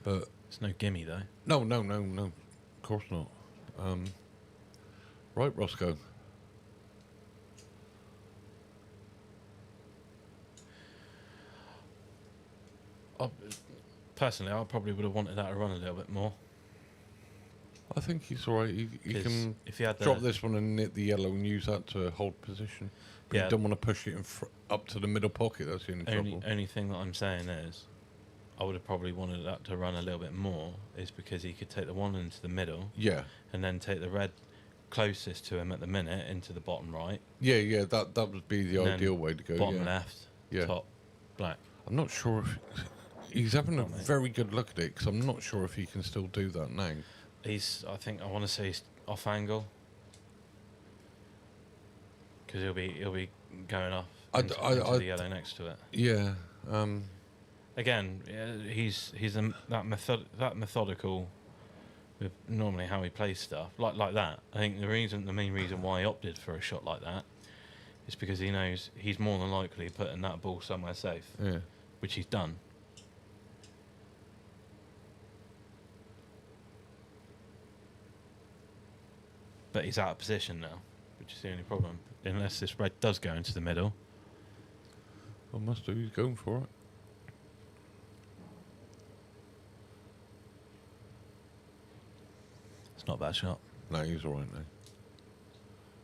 But no gimme though. no, of course not. Right, Roscoe. Personally, I probably would have wanted that to run a little bit more. I think he's all right. He 'Cause can if he had drop this one and knit the yellow and use that to hold position. But Yeah. you don't want to push it up to the middle pocket. That's the only trouble. Only thing that I'm saying is, I would have probably wanted that to run a little bit more, is because he could take the one into the middle Yeah. and then take the red closest to him at the minute into the bottom right, Yeah, that would be the And then ideal way to go. bottom yeah. left, Yeah. top black. I'm not sure if he's having a Oh, mate. very good look at it because I'm not sure if he can still do that now. I want to say he's off angle, because he'll be going off into the yellow next to it. Yeah. Again, yeah, he's that methodical with normally how he plays stuff like that. I think the main reason why he opted for a shot like that is because he knows he's more than likely putting that ball somewhere safe, Yeah. which he's done. But he's out of position now, which is the only problem. Unless this red does go into the middle. I must do. He's going for it. It's not a bad shot. No, he's all right now.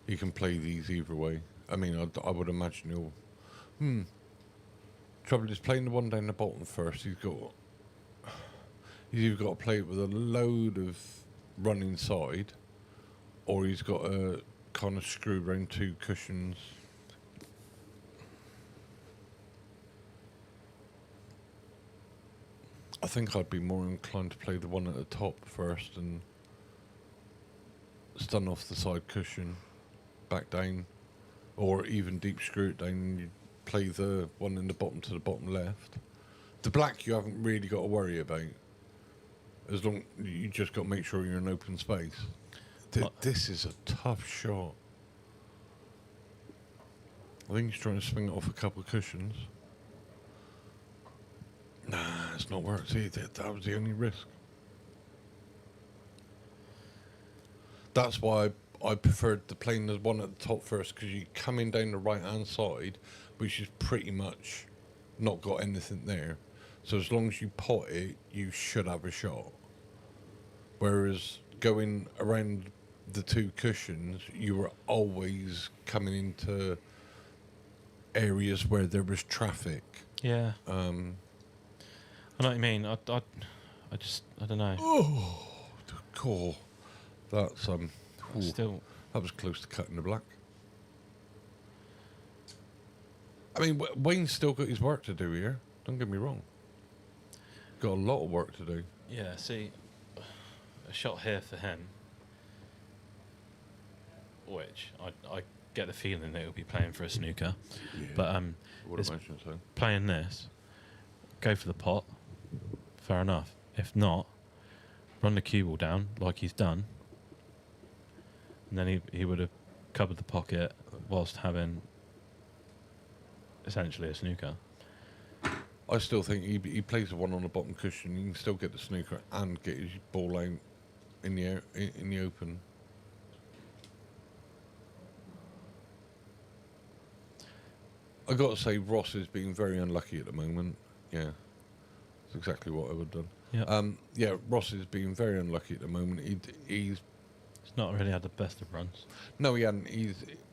He can play these either way. I mean, I would imagine he'll... Trouble is playing the one down the bottom first. He's either got to play it with a load of run inside, or he's got to kind of screw around two cushions. I think I'd be more inclined to play the one at the top first and stun off the side cushion, back down, or even deep screw it down and you play the one in the bottom to the bottom left. The black you haven't really got to worry about. As long you just got to make sure you're in open space. This is a tough shot. I think he's trying to swing it off a couple of cushions. Nah, it's not worked. See, that was the only risk. That's why I preferred the playing the one at the top first, because you come in down the right hand side, which is pretty much not got anything there. So as long as you pot it, you should have a shot. Whereas going around the two cushions, you were always coming into areas where there was traffic. Yeah. I know what you mean. I don't know. Oh, cool. That's ooh, Still, that was close to cutting the black. I mean, Wayne's still got his work to do here. Don't get me wrong. Got a lot of work to do. yeah. See, a shot here for him, which I get the feeling that he'll be playing for a snooker. Yeah. But Would it's imagine so. playing this, go for the pot. Fair enough. If not, run the cue ball down like he's done, and then he would have covered the pocket whilst having essentially a snooker. I still think he plays the one on the bottom cushion. You can still get the snooker and get his ball out in the air, in the open. I got to say, Ross is being very unlucky at the moment. Yeah, that's exactly what I would have done. Yeah, Ross is being very unlucky at the moment. He's not really had the best of runs. No, he hadn't.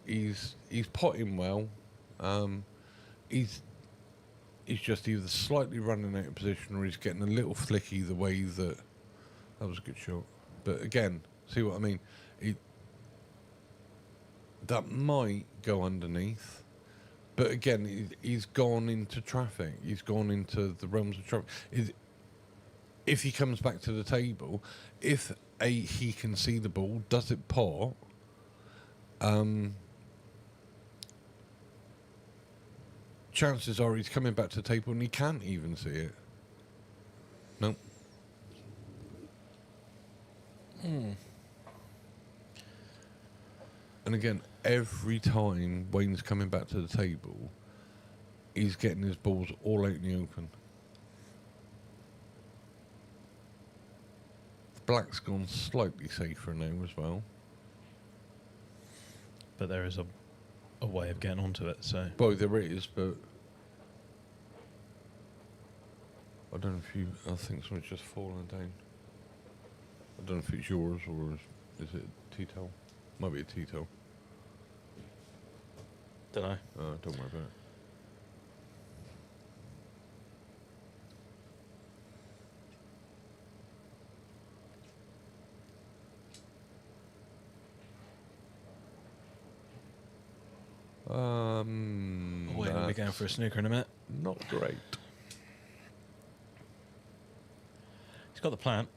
He's potting well. He's just either slightly running out of position or he's getting a little flicky the way that was a good shot. But again, see what I mean? That might go underneath. But again, he's gone into traffic. He's gone into the realms of traffic. If he comes back to the table, if he can see the ball, does it pot? Chances are he's coming back to the table and he can't even see it. No. And again, every time Wayne's coming back to the table, he's getting his balls all out in the open. The black's gone slightly safer now as well. But there is a way of getting onto it, so... Well, there is, but... I don't know if I think something's just fallen down. I don't know if it's yours or is it a tea-towel? Might be a tea-towel. Don't know. Don't worry about it. Wait, we'll be going for a snooker in a minute. Not great. He's got the plant.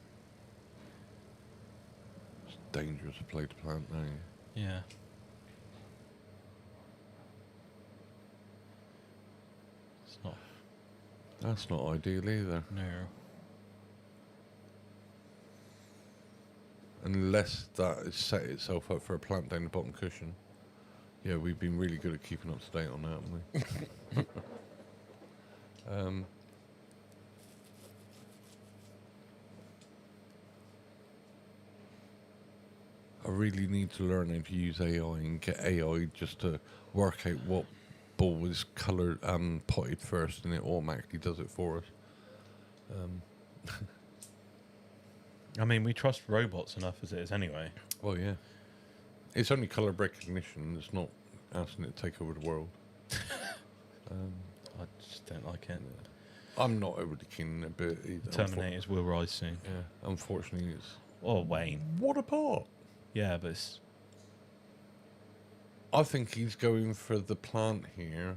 It's dangerous to play to plant now. Yeah. It's not. That's not ideal either. No. Unless that has set itself up for a plant down the bottom cushion. Yeah, we've been really good at keeping up to date on that, haven't we? I really need to learn how to use AI and get AI just to work out what ball is coloured and potted first, and it automatically does it for us. I mean, we trust robots enough as it is anyway. Well, yeah. It's only colour recognition. It's not asking it to take over the world. I just don't like it. I'm not overly keen on it, but... Terminators will rise soon. Yeah, unfortunately, it's... Or Wayne. What a part! Yeah, but it's... I think he's going for the plant here,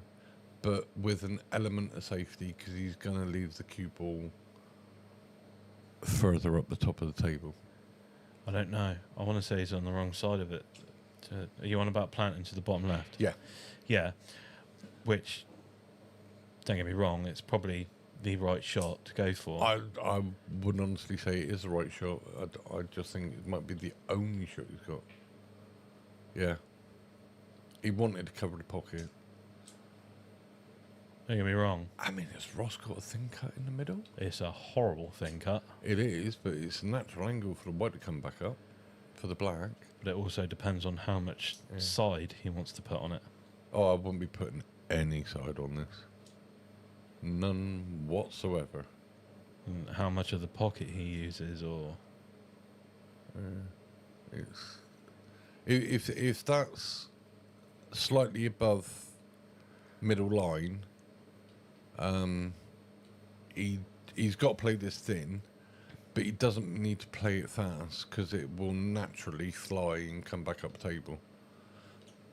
but with an element of safety, because he's going to leave the cue ball further up the top of the table. I don't know. I want to say he's on the wrong side of it. Are you on about planting to the bottom left? Yeah. Yeah. Which, don't get me wrong, it's probably the right shot to go for. I would honestly say it is the right shot. I just think it might be the only shot he's got. Yeah. He wanted to cover the pocket. Don't get me wrong. I mean, has Ross got a thin cut in the middle? It's a horrible thin cut. It is, but it's a natural angle for the white to come back up, for the black. But it also depends on how much side he wants to put on it. Oh, I wouldn't be putting any side on this. None whatsoever. And how much of the pocket he uses, or... If that's slightly above middle line, he's got to play this thin, but he doesn't need to play it fast because it will naturally fly and come back up table.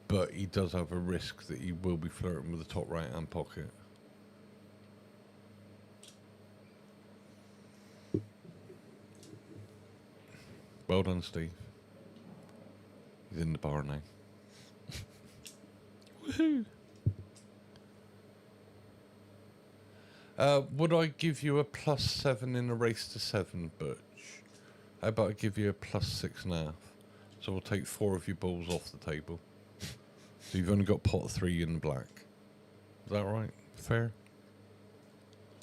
But he does have a risk that he will be flirting with the top right hand pocket. Well done, Steve. He's in the bar now. Woohoo! Would I give you a +7 in a race to 7, Butch? How about I give you a +6.5? So we'll take 4 of your balls off the table. So you've only got pot 3 in the black. Is that right? Fair?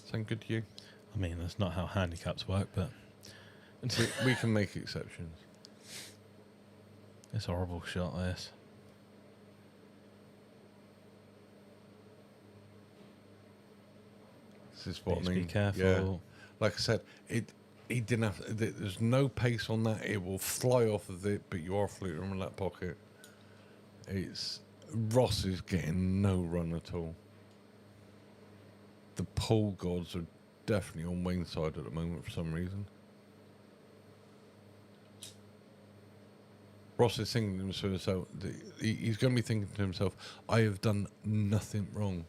Sound good to you? I mean, that's not how handicaps work, but We can make exceptions. it's a horrible shot, this. This is what Please I mean. be careful. Yeah. Like I said, he didn't have. There's no pace on that. It will fly off of it, but you are floating in that pocket. Ross is getting no run at all. The pole gods are definitely on Wayne's side at the moment for some reason. Ross is thinking to himself, he's going to be thinking to himself, I have done nothing wrong.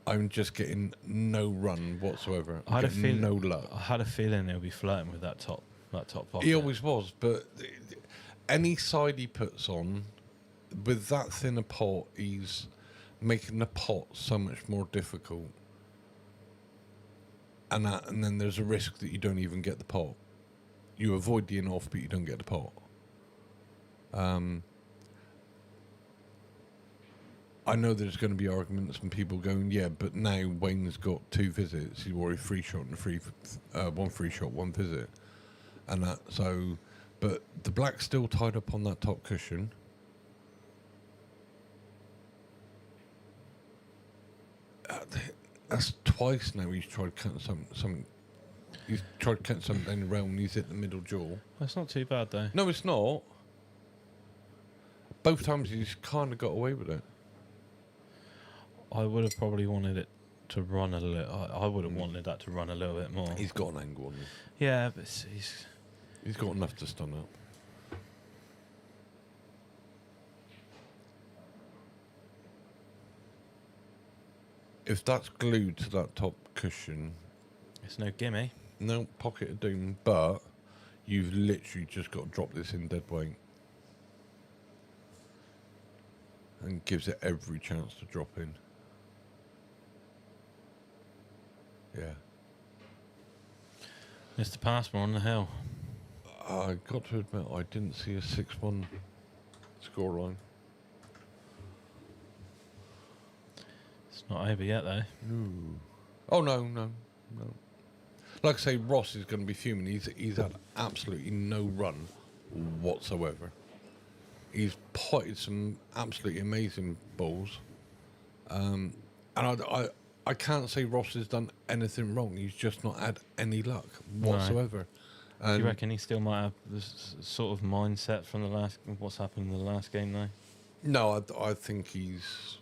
I'm just getting no run whatsoever. I had a feeling, no luck. I had a feeling he'll be flirting with that top pocket. He always was, but any side he puts on, with that thinner pot, he's making the pot so much more difficult. And then there's a risk that you don't even get the pot. You avoid the in-off, but you don't get the pot. I know there's going to be arguments and people going, yeah, but now Wayne's got 2 visits. He's already free shot and one free shot, 1 visit. And that, so, but the black's still tied up on that top cushion. That's twice now he's tried cutting something. He's tried cutting something down the rail and he's hit the middle jaw. That's not too bad, though. No, it's not. Both times he's kind of got away with it. I would have probably wanted it to run a little. I would have wanted that to run a little bit more. He's got an angle on him. Yeah, but He's got enough to stun up. If that's glued to that top cushion, it's no gimme. no pocket of doom, but you've literally just got to drop this in dead weight. And gives it every chance to drop in. Yeah. Mr. Passmore on the hill. I got to admit, I didn't see a 6-1 scoreline. It's not over yet, though. No. Oh, no. Like I say, Ross is going to be fuming. He's had absolutely no run whatsoever. He's potted some absolutely amazing balls. And I can't say Ross has done anything wrong. He's just not had any luck whatsoever. Do you reckon he still might have this sort of mindset from what's happened in the last game, though? No, I think he's...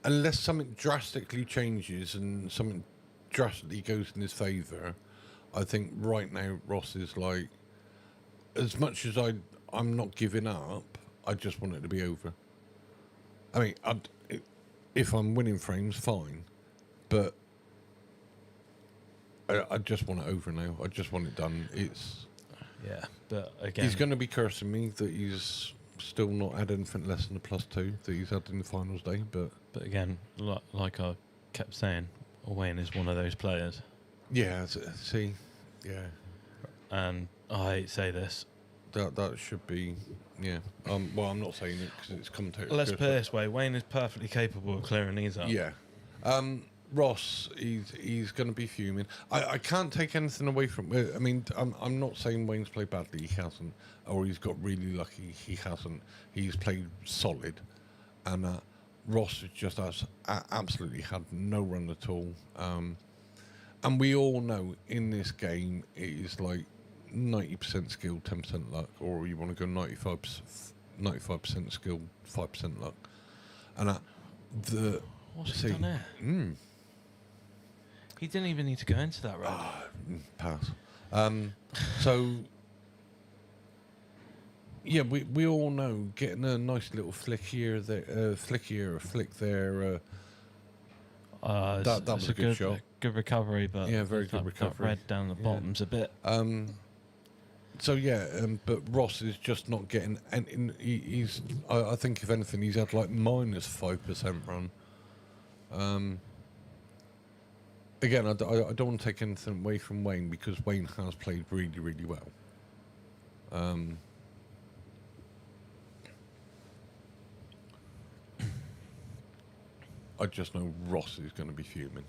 Unless something drastically changes and something drastically goes in his favour, I think right now Ross is like... As much as I'm not giving up, I just want it to be over. I mean, if I'm winning frames, fine. But I just want it over now. I just want it done. Yeah, but again... He's going to be cursing me that he's still not had anything less than a +2 that he's had in the finals day. But again, like I kept saying, Wayne is one of those players. yeah, see, yeah. And I hate to say this. That should be, yeah. Well, I'm not saying it because it's commentator. Let's put it this way: Wayne is perfectly capable of clearing these up. Yeah. Ross, he's going to be fuming. I can't take anything away from. I mean, I'm not saying Wayne's played badly. He hasn't, or he's got really lucky. He hasn't. He's played solid, and Ross has absolutely had no run at all. And we all know in this game it is like 90% skill, 10% luck, or you want to go 95% skill, 5% luck. And What's he done there? He didn't even need to go into that round. Pass. So, yeah, we all know getting a nice little flick here, flick here, a flick there. That was a good shot. Good recovery, but yeah, very good that recovery. Red down the bottom's a bit. So yeah, but Ross is just not getting, and he's. I think if anything, he's had like -5% run. Again, I don't want to take anything away from Wayne because Wayne has played really, really well. I just know Ross is going to be fuming.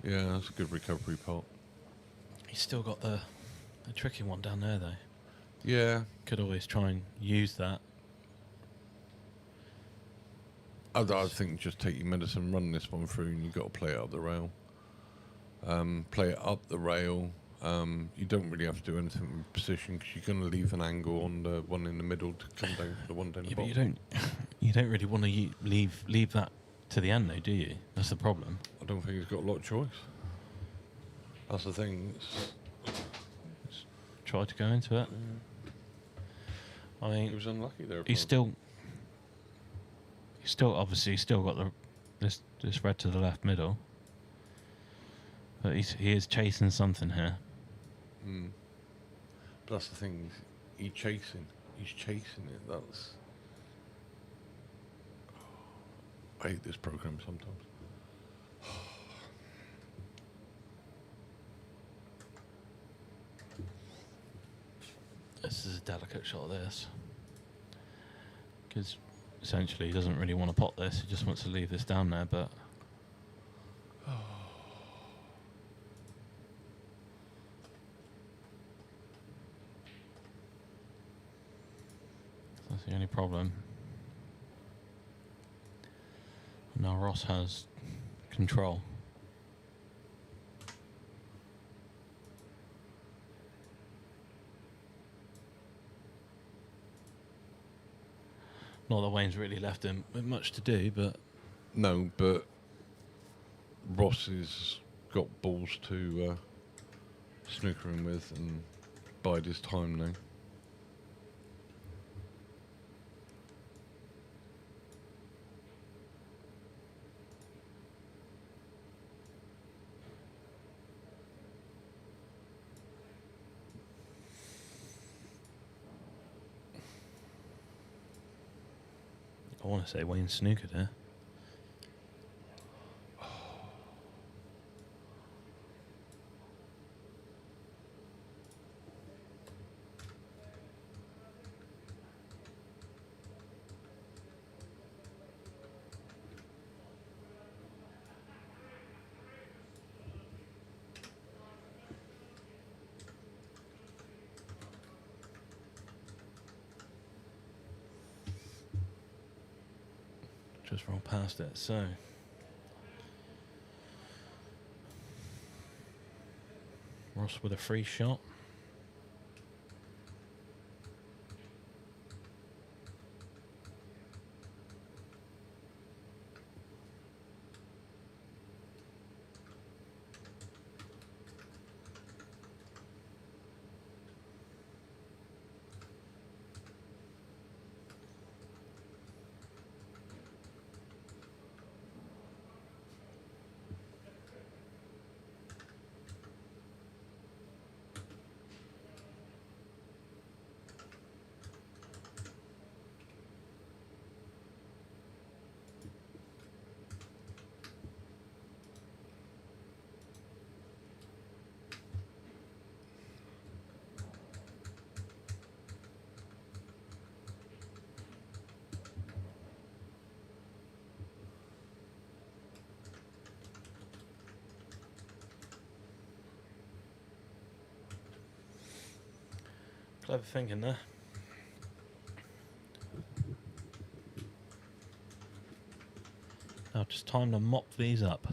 Yeah, that's a good recovery pot. He's still got the tricky one down there, though. Yeah. Could always try and use that. I think just take your medicine, run this one through, and you've got to play it up the rail. Play it up the rail. You don't really have to do anything with position because you're going to leave an angle on the one in the middle to come down for the one down the But bottom. you don't really want to leave that to the end, though, do you? That's the problem. I don't think he's got a lot of choice. That's the thing. Try to go into it. I He mean, was unlucky there. he's still obviously still got this red to the left middle, but he is chasing something here. But that's the thing. He's chasing it. That's. I hate this program sometimes. This is a delicate shot of this, because essentially he doesn't really want to pot this. He just wants to leave this down there, but that's the only problem. Now Ross has control. Not that Wayne's really left him with much to do, but No, but Ross has got balls to snooker him with and bide his time now. I want to say Wayne snookered here. Just roll past it, so Ross with a free shot. Clever thinking there. Now just time to mop these up.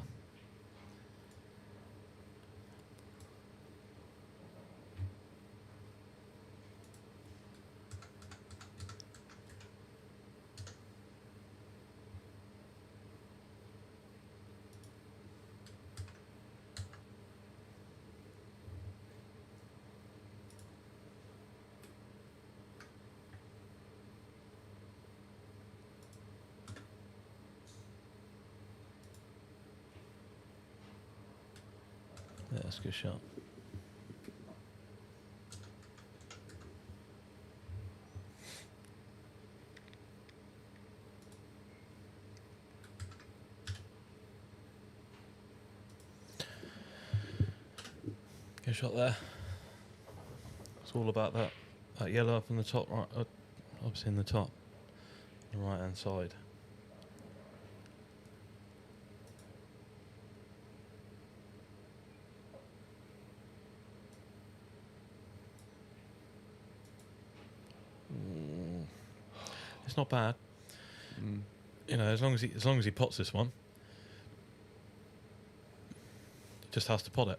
Yeah, that's a good shot. Good shot there. That's all about that yellow up in the top, right? Obviously in the top, the right hand side. It's not bad. You know, as long as he pots this one, he just has to pot it.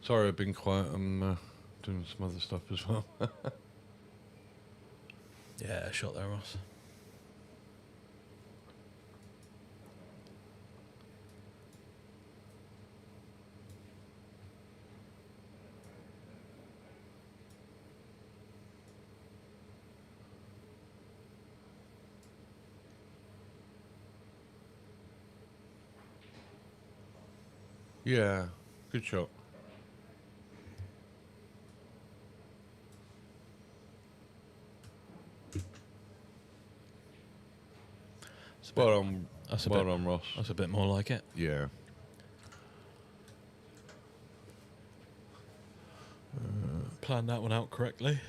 Sorry, I've been quiet. I'm doing some other stuff as well. Yeah, shot there, Ross. Yeah, good shot. Well done, Ross. That's a bit more like it. Yeah. Planned that one out correctly.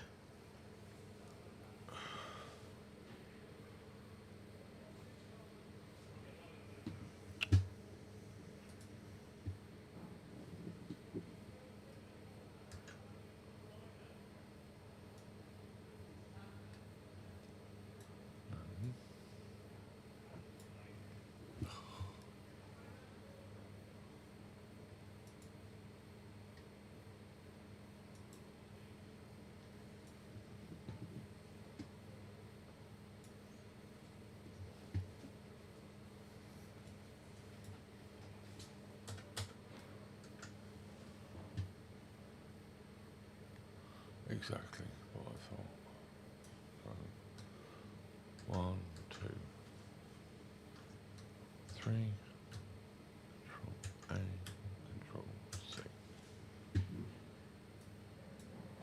Exactly what I thought. 1, 2, 3. Control A, Control C.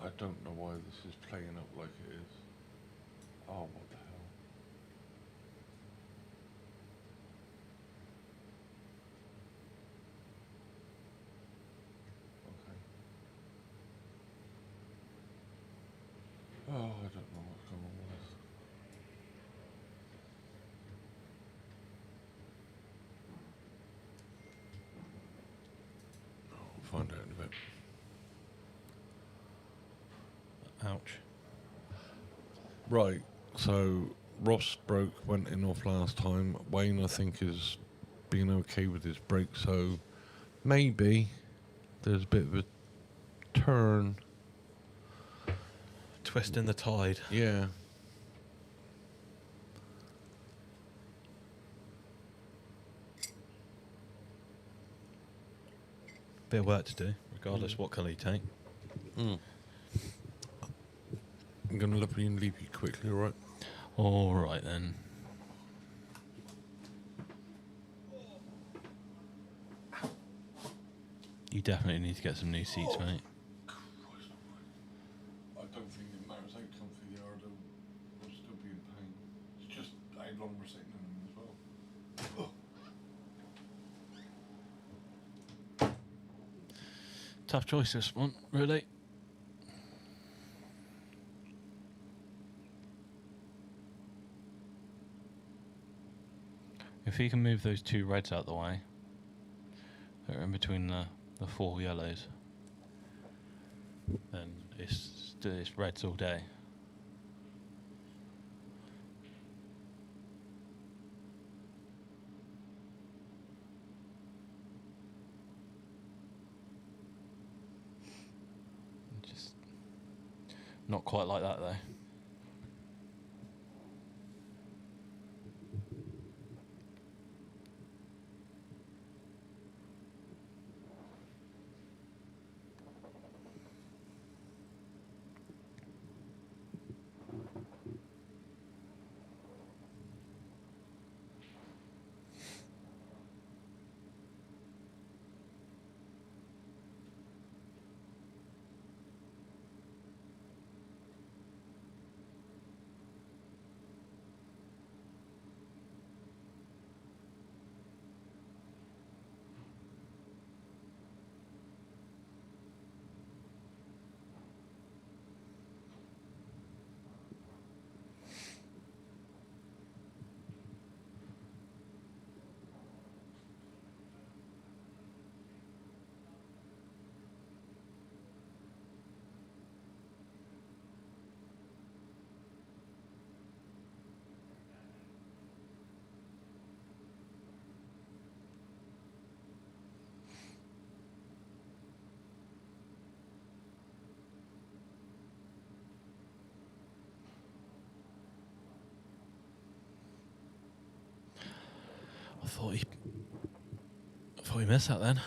I don't know why this is playing up like it is. Oh, what the hell? Okay. Oh, I don't know what's going on with this. I'll find out in a bit. Ouch. Right, so Ross went in off last time. Wayne, I think, is being okay with his break, so maybe there's a bit of a turn. Twist in the tide. Yeah. Bit of work to do, regardless what colour you take. I'm going to leave you quickly, all right? All right then. You definitely need to get some new seats, mate. I don't think it matters how comfy they are, they'll still be in pain. It's just how long we're sitting in them as well. Tough choice this one, really. If he can move those two reds out the way, that are in between the four yellows, then it's reds all day. Just not quite like that though. thought he missed that then.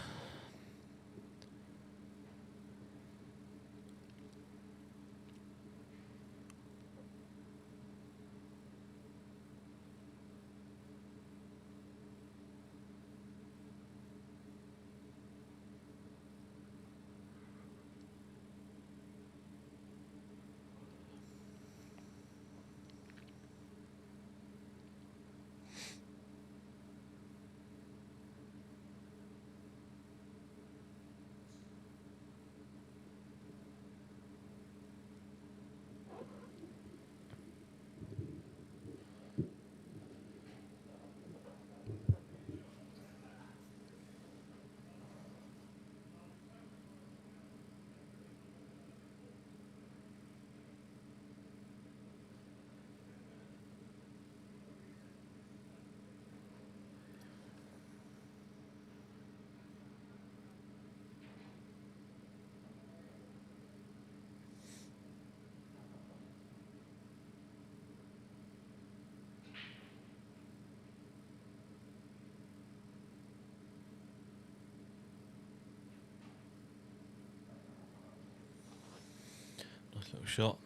Nice little shot.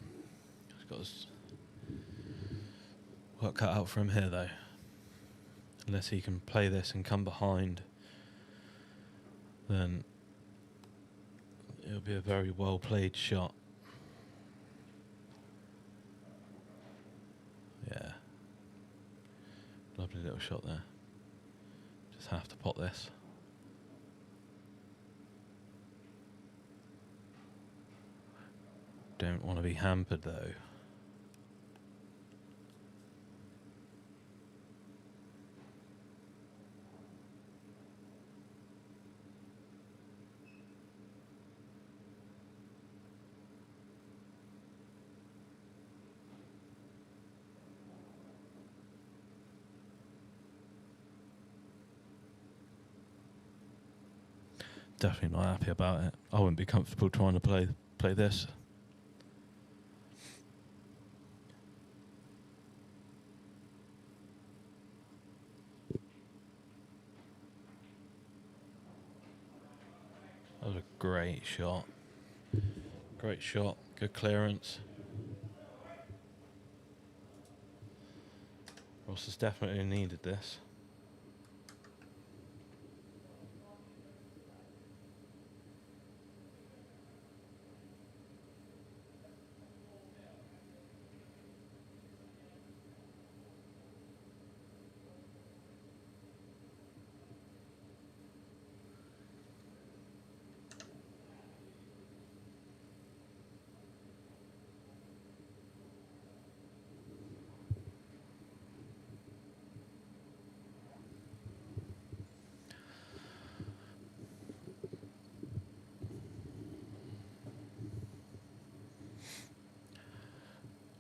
He's got his work cut out for him here, though. Unless he can play this and come behind, then it'll be a very well played shot. Yeah. Lovely little shot there. Just have to pot this. Don't want to be hampered though. Definitely not happy about it. I wouldn't be comfortable trying to play this. That was a great shot. Great shot. Good clearance. Ross has definitely needed this.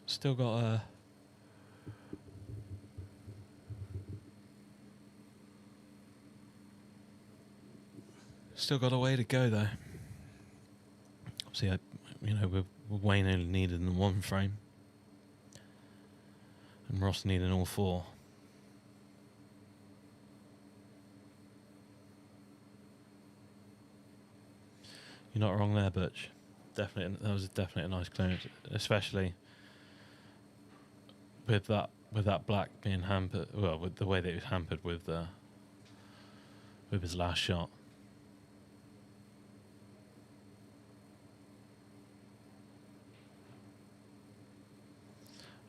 Still got a way to go though. Obviously, we're Wayne only needed in one frame, and Ross needed all four. You're not wrong there, Butch. Definitely, that was definitely a nice clearance, especially with that black being hampered. Well, with the way that he was hampered with his last shot.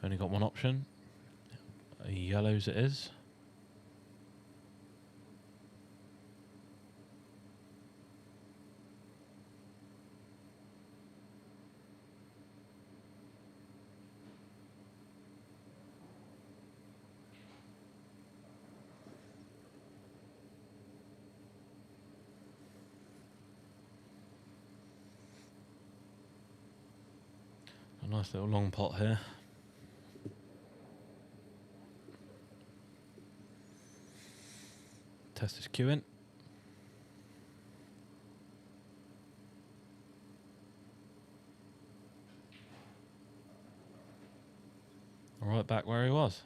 Only got one option. Yellows it is. A nice little long pot here. Test his cue in. Right back where he was.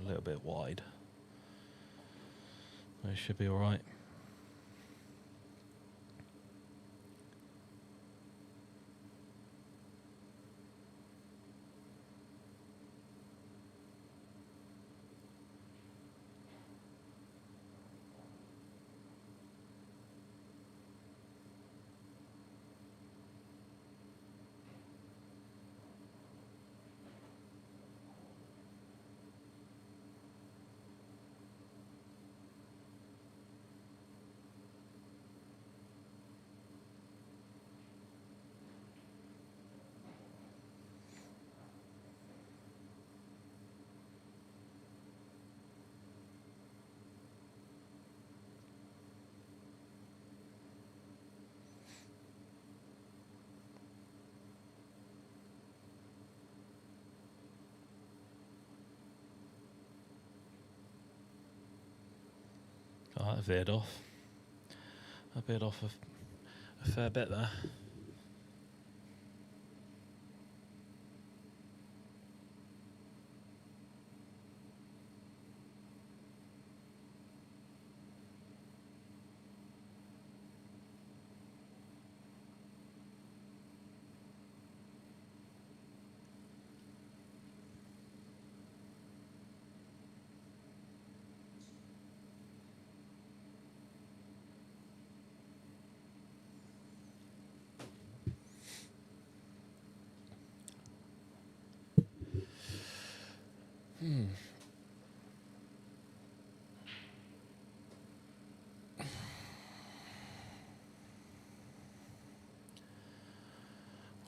a little bit wide. It should be all right. I veered off. I veered off a fair bit there.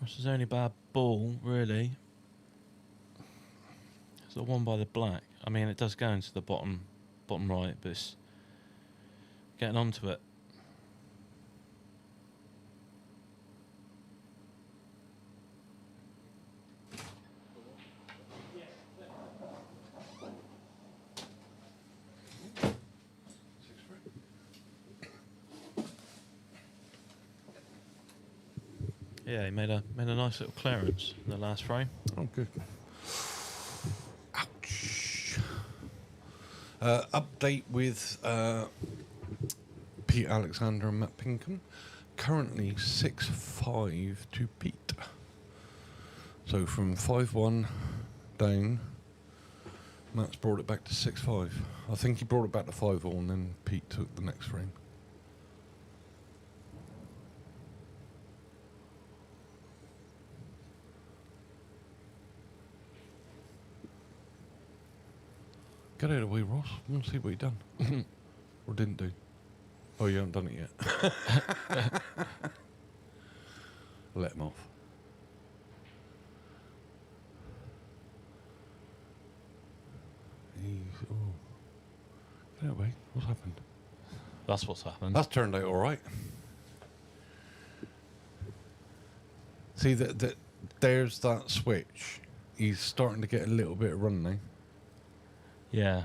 Which is only bad ball, really. It's the one by the black. I mean, it does go into the bottom right, but it's getting onto it. Yeah, he made a nice little clearance in the last frame. Oh, good. Ouch. Update with Pete Alexander and Matt Pinkham. Currently 6-5 to Pete. So from 5-1 down, Matt's brought it back to 6-5. I think he brought it back to 5-all and then Pete took the next frame. Get out of the way, Ross. I want to see what he done. Or didn't do. Oh, you haven't done it yet. Let him off. Oh. Get out of the way. What's happened? That's what's happened. That's turned out all right. See, there's that switch. He's starting to get a little bit of run now. Yeah.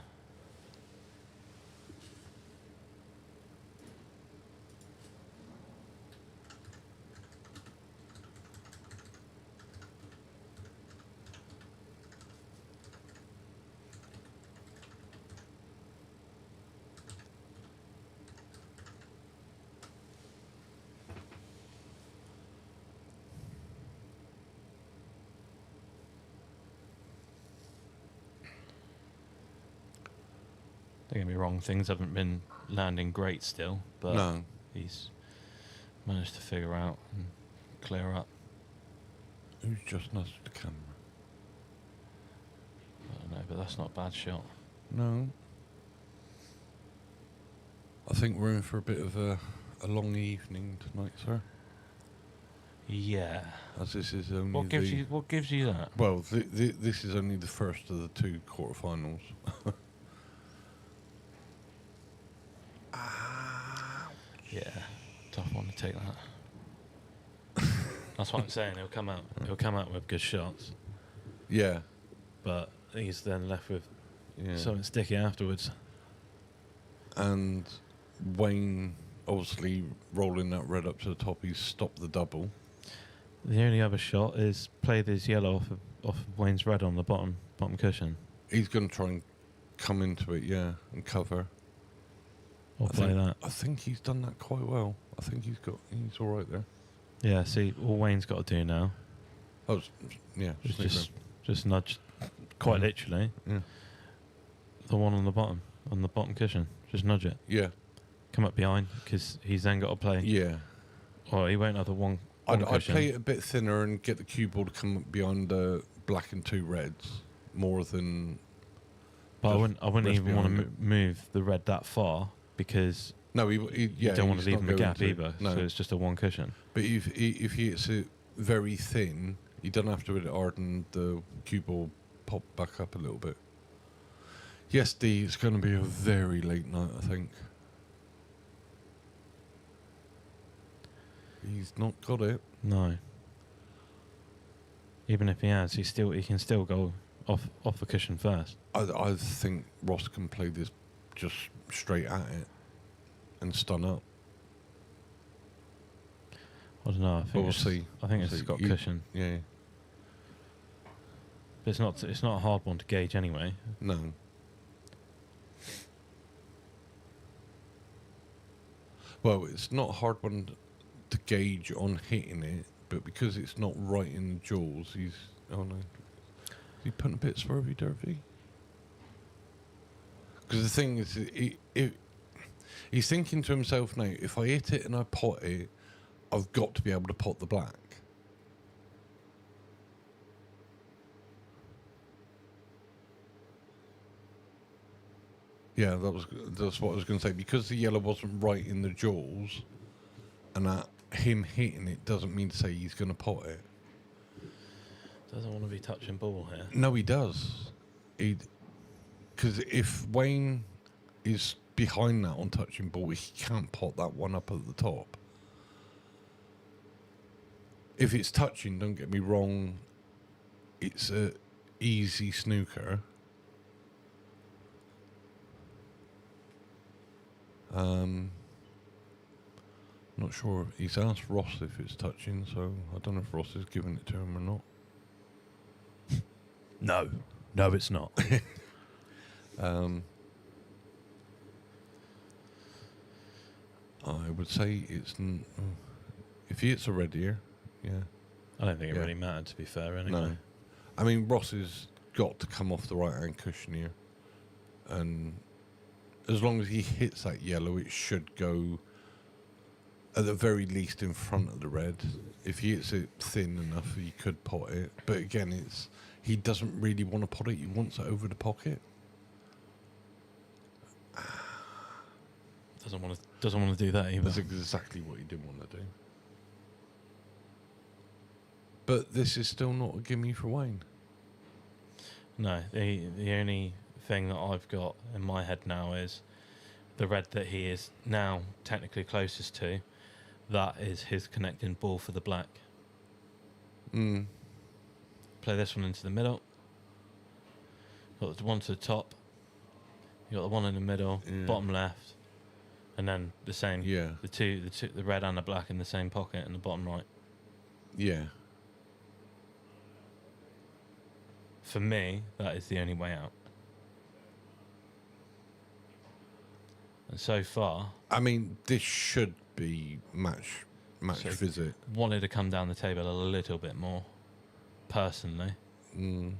Don't get me wrong, things haven't been landing great still, but No. he's managed to figure out and clear up. Who's just nudged the camera? I don't know, but that's not a bad shot. No. I think we're in for a bit of a long evening tonight, sir. Yeah. As this is only What gives you that? Well, this is only the first of the two quarterfinals. Yeah. Tough one to take that. That's what I'm saying. He'll come out with good shots, Yeah. but he's then left with Yeah. something sticky afterwards. And Wayne obviously rolling that red up to the top. He's stopped the double. The only other shot is play this yellow off of Wayne's red on the bottom cushion. He's going to try and come into it, yeah, and cover. Or play that. I think he's done that quite well. I think he's all right there. Yeah, see, all Wayne's got to do now Oh, yeah, is just nudge, quite literally, yeah, the one on the bottom cushion. Just nudge it. yeah, Come up behind, because he's then got to play. yeah. Or he won't have the one I'd cushion. play it a bit thinner and get the cue ball to come up behind the black and 2 reds more than. But I wouldn't rest even want to behind it. move the red that far, because No, you don't want to leave him a gap going either. No, So it's just a one cushion. but if he hits it very thin, he doesn't have to hit it hard, and the cue ball pop back up a little bit. Yes, D, it's going to be a very late night, I think. He's not got it. No. Even if he has, he can still go off the cushion first. I think Ross can play this just straight at it and stun up. I don't know. I think We'll see. I think See, it's got you- cushion. Yeah, But it's not a hard one to gauge anyway. no. Well, it's not a hard one to gauge on hitting it, but because it's not right in the jaws, he's... Oh, no. Is he putting a bit swervy dervy? Because the thing is, he's thinking to himself now, if I hit it and I pot it, I've got to be able to pot the black. Yeah, that's what I was going to say. Because the yellow wasn't right in the jaws, and that him hitting it doesn't mean to say he's going to pot it. Doesn't want to be touching ball here. No, he does. Because if Wayne is behind that on touching ball, he can't pot that one up at the top. If it's touching, don't get me wrong, it's a easy snooker. Not sure. He's asked Ross if it's touching, so I don't know if Ross is giving it to him or not. No, it's not. I would say it's... if he hits a red ear, yeah. I don't think it Yeah. really mattered, to be fair, anyway. No. I mean, Ross has got to come off the right-hand cushion here. And as long as he hits that yellow, it should go at the very least in front of the red. If he hits it thin enough, he could pot it. But again, he doesn't really want to pot it. He wants it over the pocket. Doesn't want to do that either. That's exactly what he didn't want to do. But this is still not a gimme for Wayne. No, the only thing that I've got in my head now is the red that he is now technically closest to. That is his connecting ball for the black. Mm. Play this one into the middle. Got the one to the top. You got the one in the middle, Yeah. bottom left, and then the same. Yeah. The red and the black in the same pocket in the bottom right. Yeah. For me, that is the only way out. And so far, I mean, this should be match So- visit. wanted to come down the table a little bit more, personally. Mm.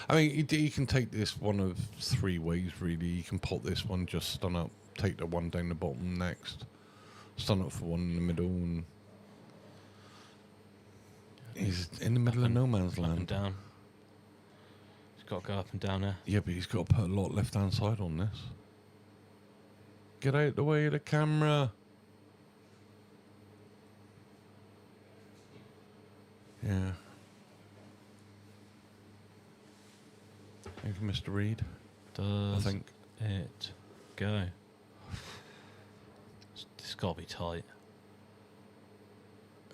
I mean, he can take this one of 3 ways, really. He can pot this one, just stun up, take the one down the bottom next, stun up for one in the middle, and he's in the middle of no man's Up and land. down. He's got to go up and down there. Yeah, but he's got to put a lot left-hand side on this. Get out the way of the camera. Yeah. Thank you, Mr. Reed. Does I think. it go? It's got to be tight.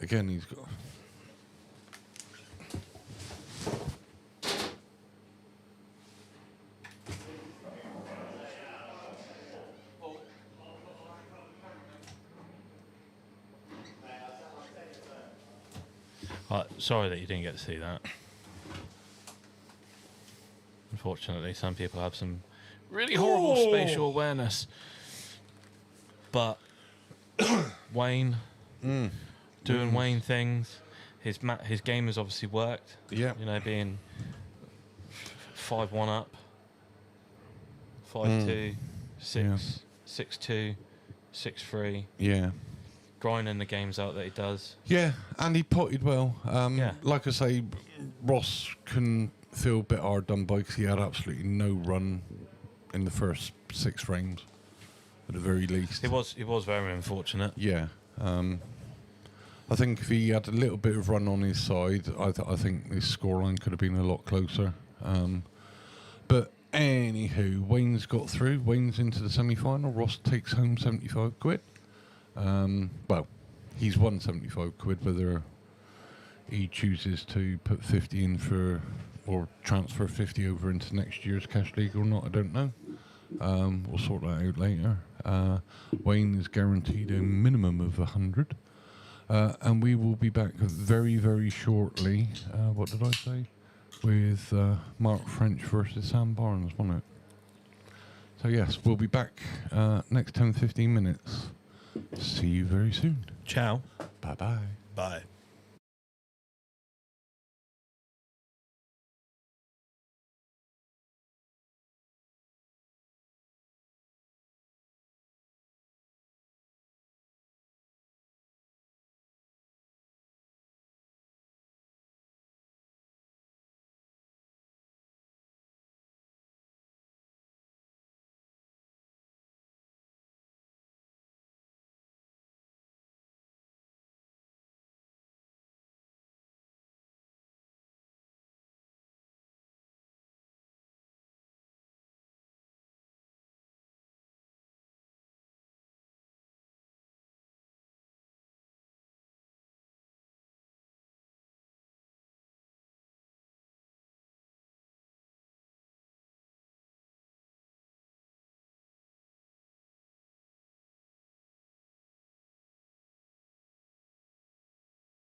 Again, he's got... Sorry that you didn't get to see that. Unfortunately, some people have some really horrible spatial awareness. But Wayne doing Wayne things. His game has obviously worked. Yeah. You know, being 5-1 up, 5-2, 6-2, 6-3. Yeah. Grinding the games out that he does. Yeah, and he potted well. Yeah. Like I say, Ross can feel a bit hard done by because he had absolutely no run in the first 6 frames, at the very least. He was very unfortunate. Yeah. I think if he had a little bit of run on his side, I think this scoreline could have been a lot closer. But anywho, Wayne's got through. Wayne's into the semi-final. Ross takes home 75 quid. Well, he's won 75 quid. Whether he chooses to put 50 in for, or transfer 50 over into next year's cash league or not, I don't know. We'll sort that out later. Wayne is guaranteed a minimum of 100. And we will be back very, very shortly. What did I say? With Mark French versus Sam Barnes, wasn't it? So yes, we'll be back next 10-15 minutes. See you very soon. Ciao. Bye-bye. Bye.